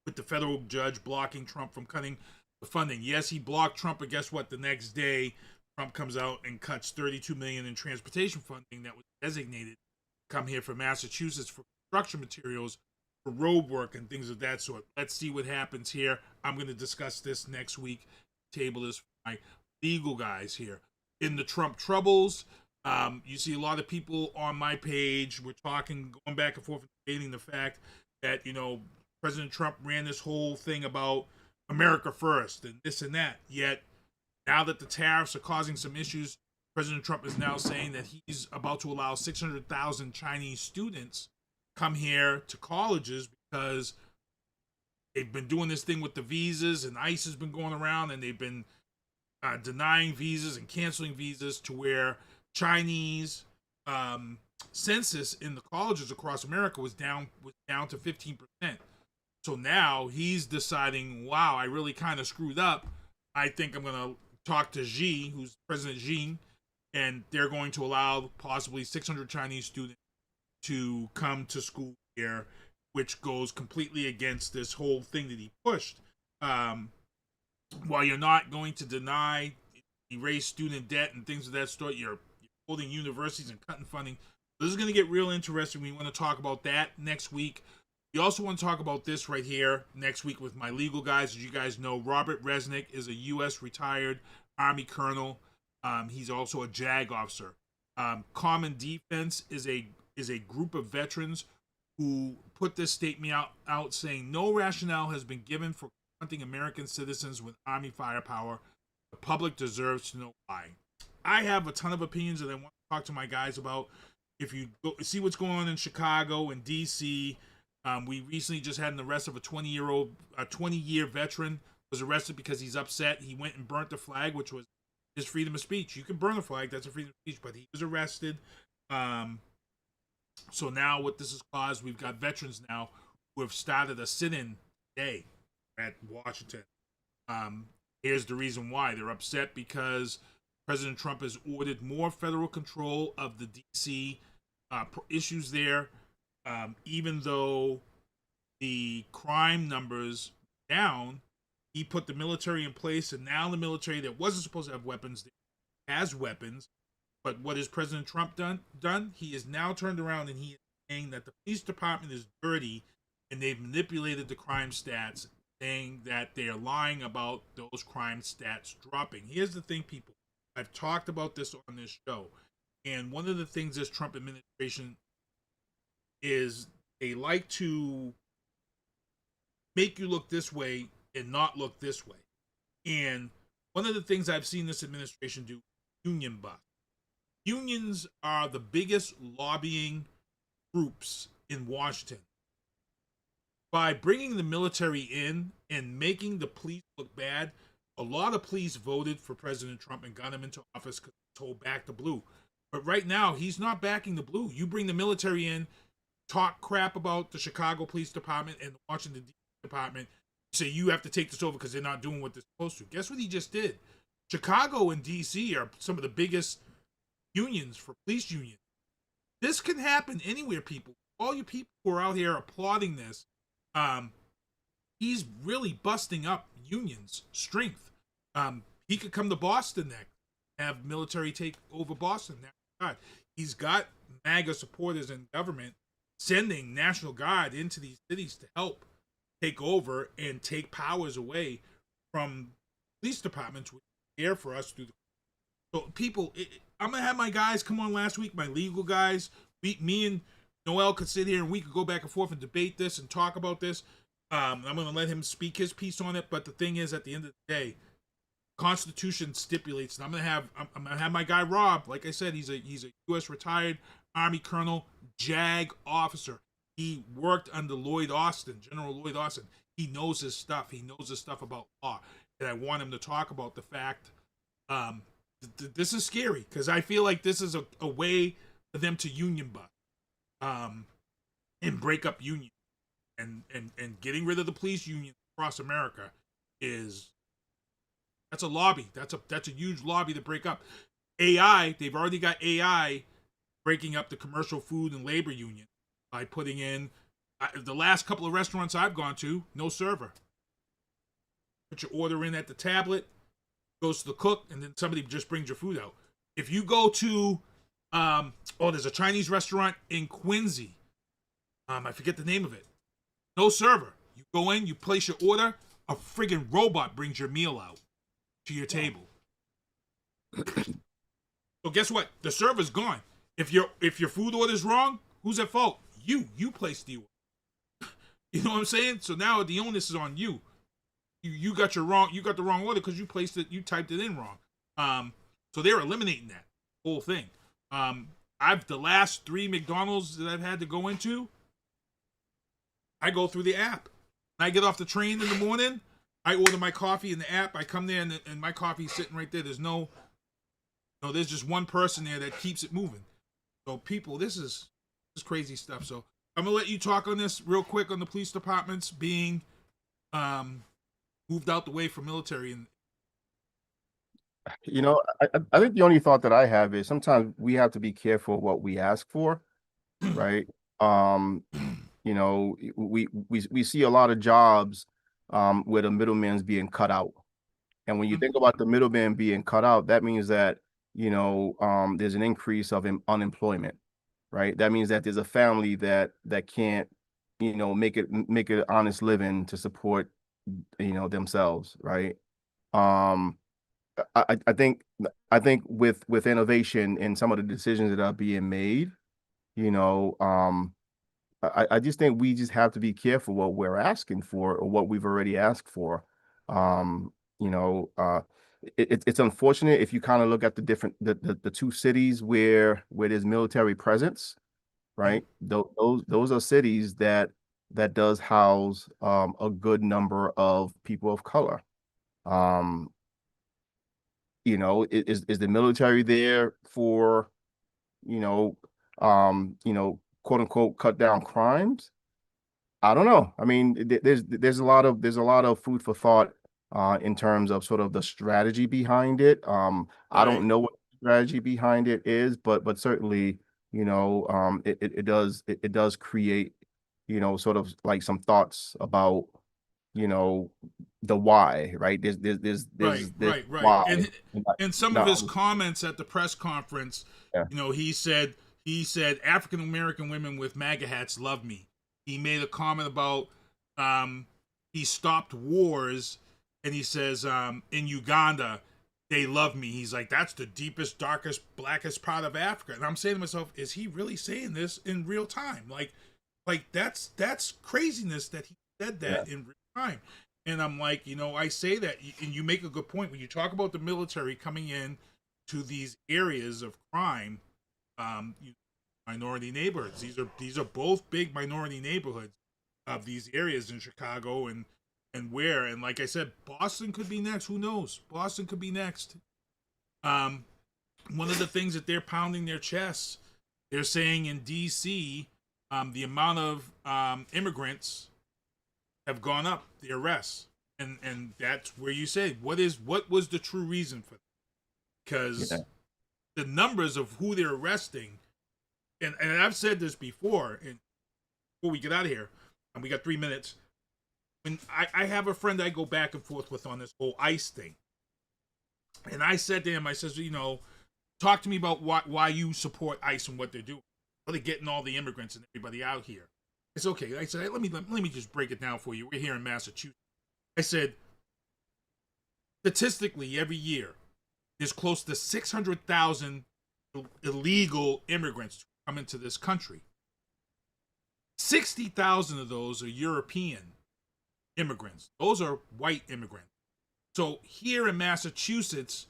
with the federal judge blocking Trump from cutting the funding. Yes, he blocked Trump, but guess what? The next day, Trump comes out and cuts $32 million in transportation funding that was designated to come here for Massachusetts for construction materials, for road work and things of that sort. Let's see what happens here. I'm going to discuss this next week. Table this for my legal guys here. In the Trump troubles, you see a lot of people on my page. We're talking, going back and forth, debating the fact that, President Trump ran this whole thing about America first and this and that. Yet, now that the tariffs are causing some issues, President Trump is now saying that he's about to allow 600,000 Chinese students come here to colleges because they've been doing this thing with the visas, and ICE has been going around and they've been denying visas and canceling visas, to where Chinese census in the colleges across America was down to 15%. So now he's deciding, wow, I really kind of screwed up. I think I'm going to talk to Xi, who's President Xi, and they're going to allow possibly 600 Chinese students to come to school here, which goes completely against this whole thing that he pushed. While you're not going to deny, erase student debt and things of that sort, you're holding universities and cutting funding. This is going to get real interesting. We want to talk about that next week. We also want to talk about this right here next week with my legal guys. As you guys know, Robert Resnick is a U.S. retired Army colonel. He's also a JAG officer. Common Defense is a group of veterans who put this statement out saying no rationale has been given for confronting American citizens with Army firepower. The public deserves to know why. I have a ton of opinions that I want to talk to my guys about. If you go see what's going on in Chicago and D.C., we recently just had an arrest of a 20-year veteran was arrested because he's upset. He went and burnt the flag, which was his freedom of speech. You can burn a flag, that's a freedom of speech, but he was arrested. So now what this has caused, we've got veterans now who have started a sit-in day at Washington. Here's the reason why. They're upset because President Trump has ordered more federal control of the D.C. Issues there. Even though the crime numbers down, he put the military in place, and now the military that wasn't supposed to have weapons has weapons. But what has President Trump done? He has now turned around and he is saying that the police department is dirty and they've manipulated the crime stats, saying that they are lying about those crime stats dropping. Here's the thing, people. I've talked about this on this show, and one of the things this Trump administration is they like to make you look this way and not look this way. And one of the things I've seen this administration do, union bust. Unions are the biggest lobbying groups in Washington. By bringing the military in and making the police look bad, a lot of police voted for President Trump and got him into office because he told back the blue. But right now, he's not backing the blue. You bring the military in, talk crap about the Chicago Police Department and the Washington, D.C. Department, say you have to take this over because they're not doing what they're supposed to. Guess what he just did? Chicago and D.C. are some of the biggest unions for police unions. This can happen anywhere, people. All you people who are out here applauding this, he's really busting up unions' strength. He could come to Boston next, have military take over Boston. He's got MAGA supporters in government sending National Guard into these cities to help take over and take powers away from police departments, which are there for us to do. So people, I'm going to have my guys come on last week, my legal guys. Me and Noel could sit here and we could go back and forth and debate this and talk about this. I'm going to let him speak his piece on it. But the thing is, at the end of the day, Constitution stipulates, and I'm going to have my guy Rob. Like I said, he's a U.S. retired Army colonel, JAG officer. He worked under Lloyd Austin, General Lloyd Austin. He knows his stuff. He knows his stuff about law. And I want him to talk about the fact this is scary, because I feel like this is a way for them to union bust and break up unions. And getting rid of the police union across America that's a lobby. That's a huge lobby to break up. AI, they've already got AI breaking up the commercial food and labor union by putting in the last couple of restaurants I've gone to, no server. Put your order in at the tablet, goes to the cook, and then somebody just brings your food out. If you go to there's a Chinese restaurant in Quincy. I forget the name of it. No server. You go in, you place your order, a friggin' robot brings your meal out to your table. So guess what? The server's gone. If your food order's wrong, who's at fault? You placed the order. You know what I'm saying? So now the onus is on you. You got the wrong order because you typed it in wrong. So they're eliminating that whole thing. The last 3 McDonald's that I've had to go into, I go through the app. I get off the train in the morning. I order my coffee in the app. I come there and my coffee's sitting right there. There's there's just one person there that keeps it moving. So people, this is crazy stuff. So I'm gonna let you talk on this real quick on the police departments being moved out the way for military. And I think the only thought that I have is sometimes we have to be careful what we ask for, right? We see a lot of jobs where the middleman's being cut out. And when you think about the middleman being cut out, that means that, there's an increase of unemployment, right? That means that there's a family that can't, make it an honest living to support, themselves, right? I think with innovation and some of the decisions that are being made, I just think we just have to be careful what we're asking for or what we've already asked for. It's unfortunate if you kind of look at the two cities where there's military presence, right? Those are cities that does house a good number of people of color. Is the military there for, quote unquote, cut down crimes? I don't know. I mean, there's a lot of food for thought in terms of sort of the strategy behind it. I don't know what the strategy behind it is, but certainly, it does create, sort of like some thoughts about, the why, right? There's right. Why. And some of his comments at the press conference, he said African American women with MAGA hats love me. He made a comment about he stopped wars, and he says in Uganda they love me. He's like, that's the deepest, darkest, blackest part of Africa. And I'm saying to myself, is he really saying this in real time? Like, Like that's craziness that he said that in real time. And I'm like, I say that, and you make a good point when you talk about the military coming in to these areas of crime, minority neighborhoods. These are both big minority neighborhoods of these areas in Chicago and where. And like I said, Boston could be next. Who knows? Boston could be next. One of the things that they're pounding their chests, they're saying in D.C., the amount of immigrants have gone up, the arrests, and that's where you say what was the true reason for that? Because the numbers of who they're arresting, and I've said this before, and before we get out of here, and we got 3 minutes. When I have a friend I go back and forth with on this whole ICE thing, and I said to him, I says, talk to me about why you support ICE and what they're doing. Well, they're getting all the immigrants and everybody out here. It's okay. I said, hey, let me just break it down for you. We're here in Massachusetts. I said, statistically, every year, there's close to 600,000 illegal immigrants come into this country. 60,000 of those are European immigrants. Those are white immigrants. So here in Massachusetts,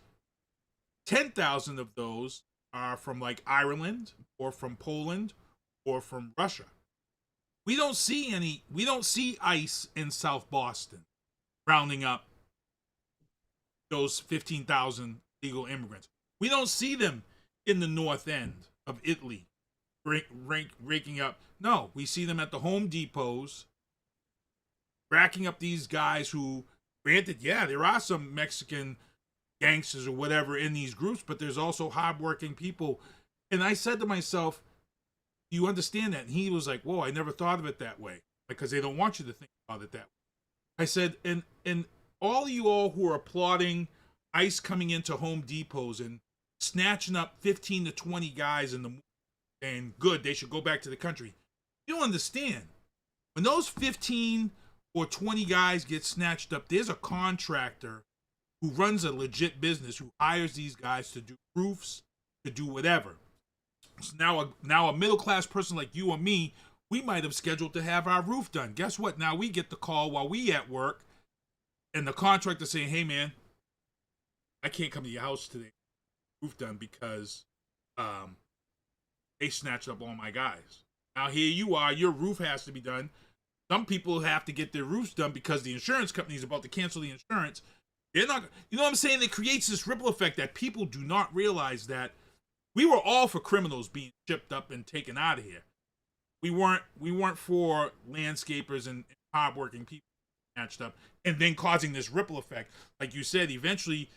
10,000 of those are from like Ireland or from Poland or from Russia. We don't see ICE in South Boston rounding up those 15,000 legal immigrants. We don't see them in the north end of Italy raking up. No, we see them at the Home Depots racking up these guys who, granted, there are some Mexican gangsters or whatever in these groups, but there's also hardworking people. And I said to myself, you understand that? And he was like, whoa, I never thought of it that way. Because they don't want you to think about it that way. I said, and all of you all who are applauding ICE coming into Home Depots and snatching up 15 to 20 guys in the and good, they should go back to the country. You don't understand. When those 15 or 20 guys get snatched up, there's a contractor who runs a legit business who hires these guys to do roofs, to do whatever. So now a middle-class person like you or me, we might have scheduled to have our roof done. Guess what? Now we get the call while we at work, and the contractor saying, hey, man, I can't come to your house today, roof done, because they snatched up all my guys. Now here you are, your roof has to be done. Some people have to get their roofs done because the insurance company is about to cancel the insurance. They're not, you know what I'm saying? It creates this ripple effect that people do not realize that we were all for criminals being shipped up and taken out of here. We weren't for landscapers and hardworking people snatched up and then causing this ripple effect. Like you said, eventually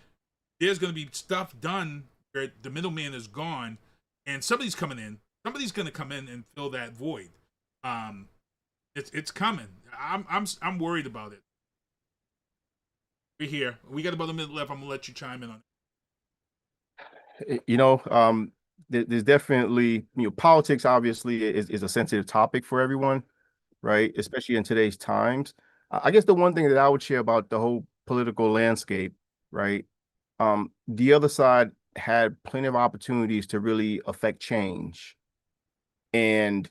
there's going to be stuff done where the middleman is gone, and somebody's coming in. Somebody's going to come in and fill that void. It's coming. I'm worried about it. We're here. We got about a minute left. I'm gonna let you chime in on it. There's definitely, politics obviously is a sensitive topic for everyone, right? Especially in today's times. I guess the one thing that I would share about the whole political landscape, right? The other side had plenty of opportunities to really affect change. And,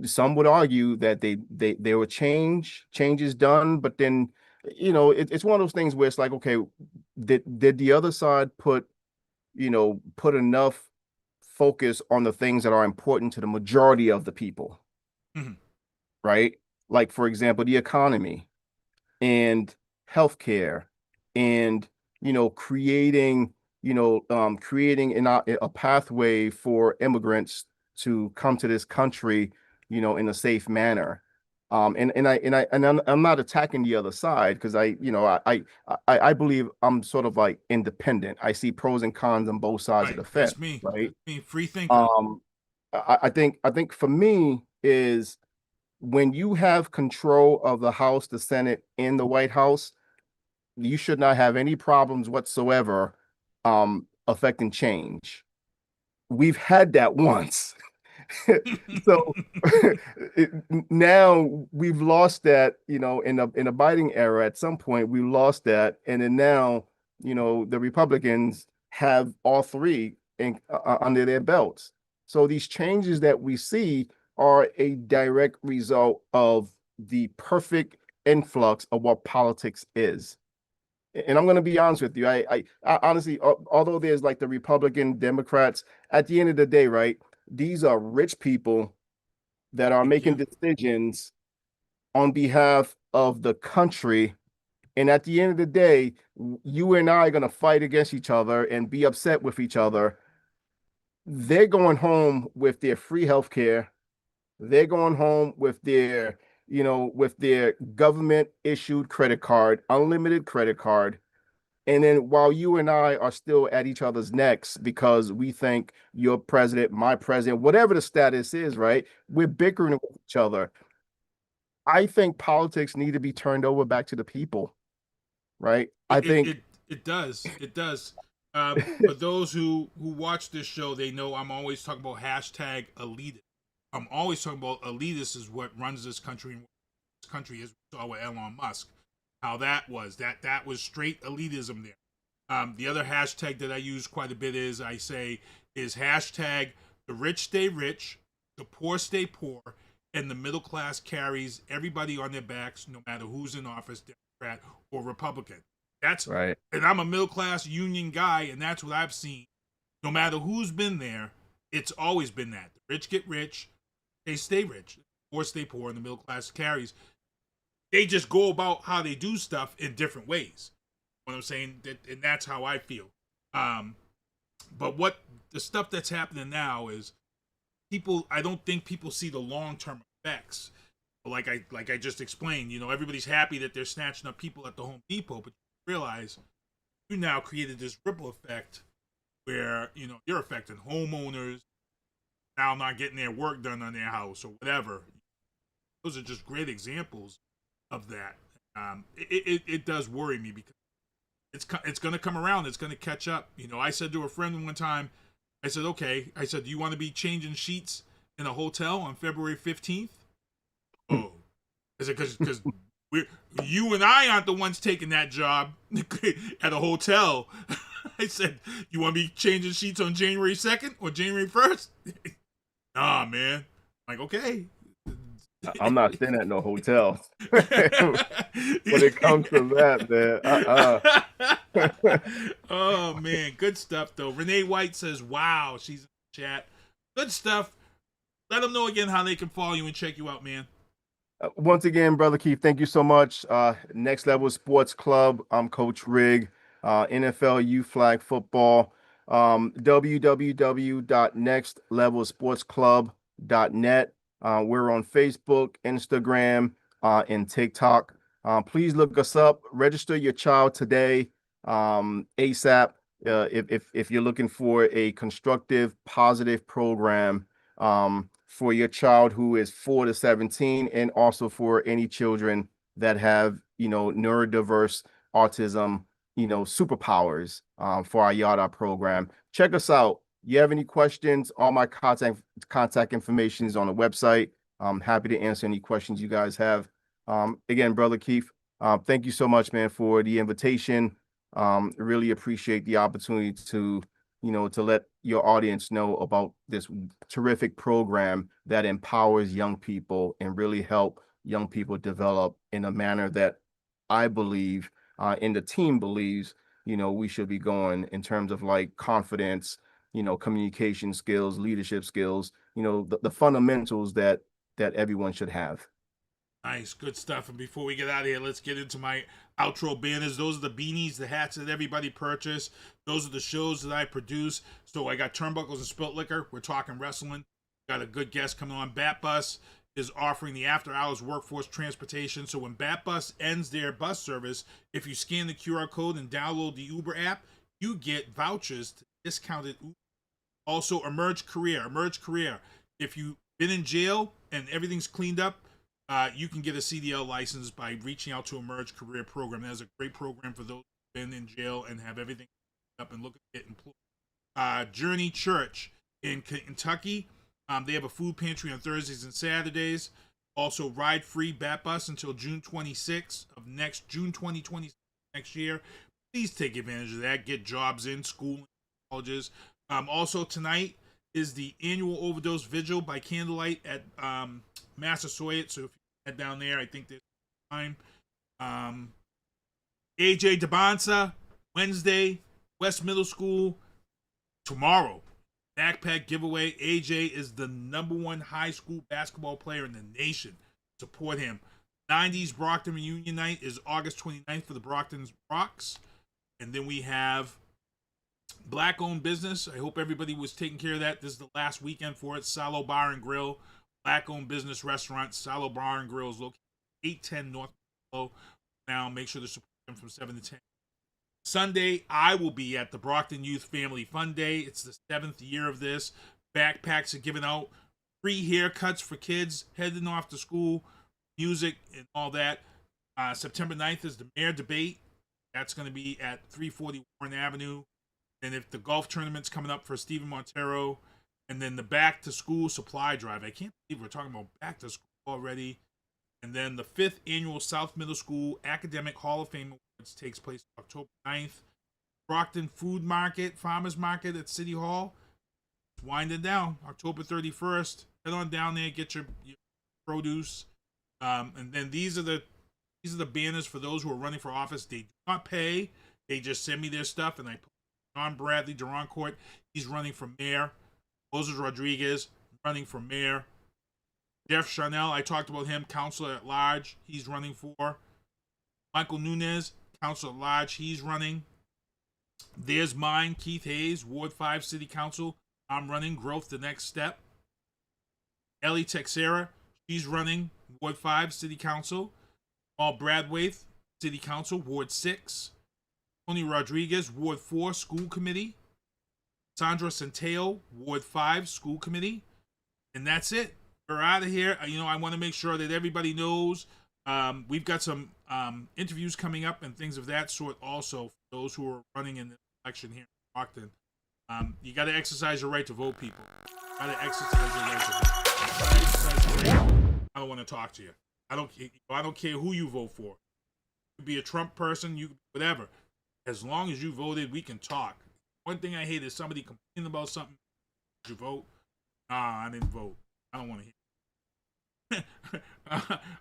some would argue that they were changes done, but then, it's one of those things where it's like, okay, did the other side put enough focus on the things that are important to the majority of the people, right? Like, for example, the economy and healthcare and, creating a pathway for immigrants to come to this country, in a safe manner. I'm not attacking the other side, because I believe I'm sort of like independent. I see pros and cons on both sides of the fence. That's me. Right? That's me. Free thinker. I think for me is when you have control of the House, the Senate, and the White House, you should not have any problems whatsoever affecting change. We've had that once. So now we've lost that, in a Biden era. At some point we lost that, and then now the Republicans have all three under their belts. So these changes that we see are a direct result of the perfect influx of what politics is. And I'm going to be honest with you. I honestly, although there's like the Republican, Democrats, at the end of the day, right? These are rich people that are making decisions on behalf of the country. And at the end of the day, you and I are going to fight against each other and be upset with each other. They're going home with their free health care. They're going home with their, with their government issued credit card, unlimited credit card. And then while you and I are still at each other's necks because we think your president, my president, whatever the status is, right? We're bickering with each other. I think politics need to be turned over back to the people, right? I think it does. It does. For those who watch this show, they know I'm always talking about hashtag elitist. I'm always talking about elitist is what runs this country and what this country is. We saw with Elon Musk. How that was straight elitism there. The other hashtag that I use quite a bit is hashtag the rich stay rich, the poor stay poor, and the middle class carries everybody on their backs, no matter who's in office, Democrat or Republican. That's right. And I'm a middle class union guy, and that's what I've seen. No matter who's been there, it's always been that. The rich get rich, they stay rich, the poor stay poor, and the middle class carries. They just go about how they do stuff in different ways. You know what I'm saying? And that's how I feel. But what the stuff that's happening now is I don't think people see the long-term effects. Like I just explained, everybody's happy that they're snatching up people at the Home Depot, but you realize you now created this ripple effect where, you're affecting homeowners now not getting their work done on their house or whatever. Those are just great examples of that. It does worry me because it's going to come around. It's going to catch up. I said to a friend one time, I said, okay. I said, do you want to be changing sheets in a hotel on February 15th? Oh, I said, because you and I aren't the ones taking that job at a hotel. I said, you want to be changing sheets on January 2nd or January 1st? Nah, man. I'm like, okay. I'm not staying at no hotel. When it comes to that, man. Oh, man. Good stuff, though. Renee White says, wow. She's in the chat. Good stuff. Let them know again how they can follow you and check you out, man. Once again, Brother Keith, thank you so much. Next Level Sports Club. I'm Coach Rig. NFL U Flag Football. www.nextlevelsportsclub.net. We're on Facebook, Instagram, and TikTok. Please look us up. Register your child today, ASAP. If you're looking for a constructive, positive program for your child who is 4 to 17, and also for any children that have, neurodiverse autism, superpowers for our YADA program. Check us out. You have any questions? All my contact information is on the website. I'm happy to answer any questions you guys have. Again, Brother Keith, thank you so much, man, for the invitation. Really appreciate the opportunity to let your audience know about this terrific program that empowers young people and really help young people develop in a manner that I believe and the team believes, we should be going in terms of like confidence, communication skills, leadership skills, the fundamentals that everyone should have. Nice, good stuff. And before we get out of here, let's get into my outro banners. Those are the beanies, the hats that everybody purchased. Those are the shows that I produce. So I got Turnbuckles and Spilt Liquor. We're talking wrestling. Got a good guest coming on. Bat Bus is offering the after-hours workforce transportation. So when Bat Bus ends their bus service, if you scan the QR code and download the Uber app, you get vouchers to discounted Uber. Also, Emerge Career. If you've been in jail and everything's cleaned up, you can get a CDL license by reaching out to Emerge Career Program. That's a great program for those who've been in jail and have everything up and looking to get employed. Journey Church in Kentucky. They have a food pantry on Thursdays and Saturdays. Also, ride free Bat Bus until June 26th of June 2026 next year. Please take advantage of that. Get jobs in school and colleges. Also, tonight is the annual overdose vigil by candlelight at Massasoit. So if you head down there, I think there's time. AJ DeBonsa, Wednesday, West Middle School. Tomorrow, backpack giveaway. AJ is the #1 high school basketball player in the nation. Support him. 90s Brockton Reunion Night is August 29th for the Brockton's Rocks. And then we have Black-owned business. I hope everybody was taking care of that. This is the last weekend for it. Salo Bar and Grill, Black-owned business restaurant. Salo Bar and Grill is located 810 North Middleboro. Now, make sure to support them from 7 to 10. Sunday, I will be at the Brockton Youth Family Fun Day. It's the 7th year of this. Backpacks are given out. Free haircuts for kids heading off to school. Music and all that. September 9th is the mayor debate. That's going to be at 340 Warren Avenue. And if the golf tournament's coming up for Stephen Montero. And then the back to school supply drive. I can't believe we're talking about back to school already. And then the 5th annual South Middle School Academic Hall of Fame Awards takes place October 9th. Brockton Food Market, Farmers Market at City Hall. It's winding down October 31st. Head on down there, get your produce. And then these are the banners for those who are running for office. They do not pay. They just send me their stuff, and I put John Bradley, Durancourt. He's running for mayor. Moses Rodriguez running for mayor. Jeff Charnel, I talked about him, councilor at large. He's running for. Michael Nunez, councilor at large. He's running. There's mine, Keith Hayes, Ward 5 City Council. I'm running. Growth the next step. Ellie Texera, she's running. Ward 5 City Council. Paul Bradwaith, City Council, Ward 6. Tony Rodriguez, Ward 4 School Committee. Sandra Centeo, Ward 5 School Committee. And that's it. We're out of here. I want to make sure that everybody knows we've got some interviews coming up and things of that sort also for those who are running in the election here in Brockton. You got to exercise your right to vote, people. Got to exercise your right to vote. I don't want to talk to you. I don't care who you vote for. You could be a Trump person, you whatever. As long as you voted, we can talk. One thing I hate is somebody complaining about something. Did you vote? Nah, I didn't vote. I don't want to hear it.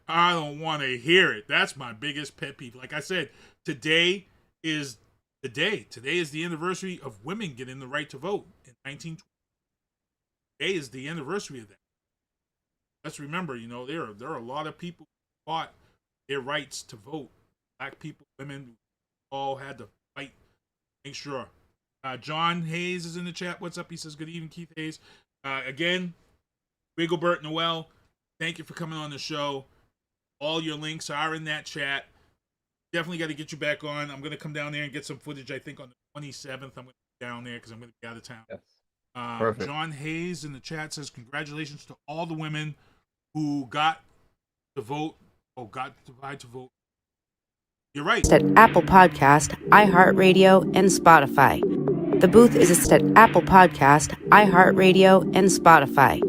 I don't want to hear it. That's my biggest pet peeve. Like I said, today is the day. Today is the anniversary of women getting the right to vote in 1920. Today is the anniversary of that. Let's remember, there are a lot of people who fought their rights to vote. Black people, women, all had to fight. Make sure. John Hayes is in the chat. What's up? He says, good evening, Keith Hayes. Again, Rigobert Noel, thank you for coming on the show. All your links are in that chat. Definitely got to get you back on. I'm going to come down there and get some footage, I think, on the 27th. I'm going to be down there because I'm going to be out of town. Yes. Perfect. John Hayes in the chat says, congratulations to all the women who got to vote. Got the right to vote. You're right. At Apple Podcast, iHeartRadio, and Spotify. The Booth is at Apple Podcast, iHeartRadio, and Spotify.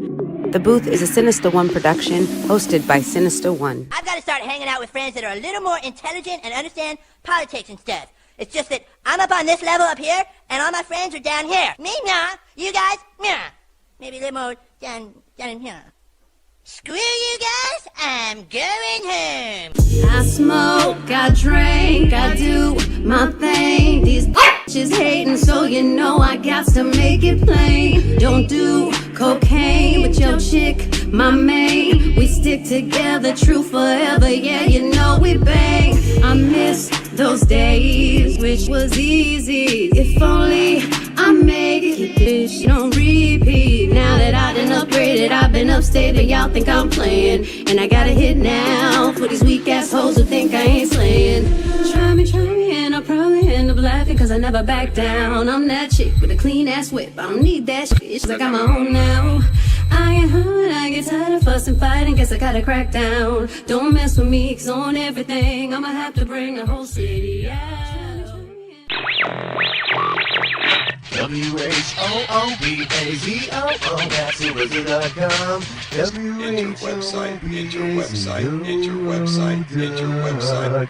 The Booth is a Sinister One production hosted by Sinister One. I've got to start hanging out with friends that are a little more intelligent and understand politics and stuff. It's just that I'm up on this level up here, and all my friends are down here. Me, nah. You guys, nah. Maybe a little more down in here. Screw you guys, I'm going home. I smoke, I drink, I do my thing. These bitches hating, so I got to make it plain. Don't do cocaine with your chick, my main. We stick together, true forever, yeah, we bang. I miss those days, which was easy. If only I made it, bitch, don't repeat. Now that I done upgraded, I've been upstate, and y'all think I'm playing. And I got a hit now for these weak ass hoes who think I ain't slaying. Try me, and I'll probably end up laughing, cause I never back down. I'm that chick with a clean ass whip, I don't need that shit, I got my own now. I get hurt, I get tired of fussing, fighting, guess I gotta crack down. Don't mess with me, cause on everything, I'ma have to bring the whole city out. WHOOBAZOO, that's Wizard.com. Enter website, enter website, enter website, enter website.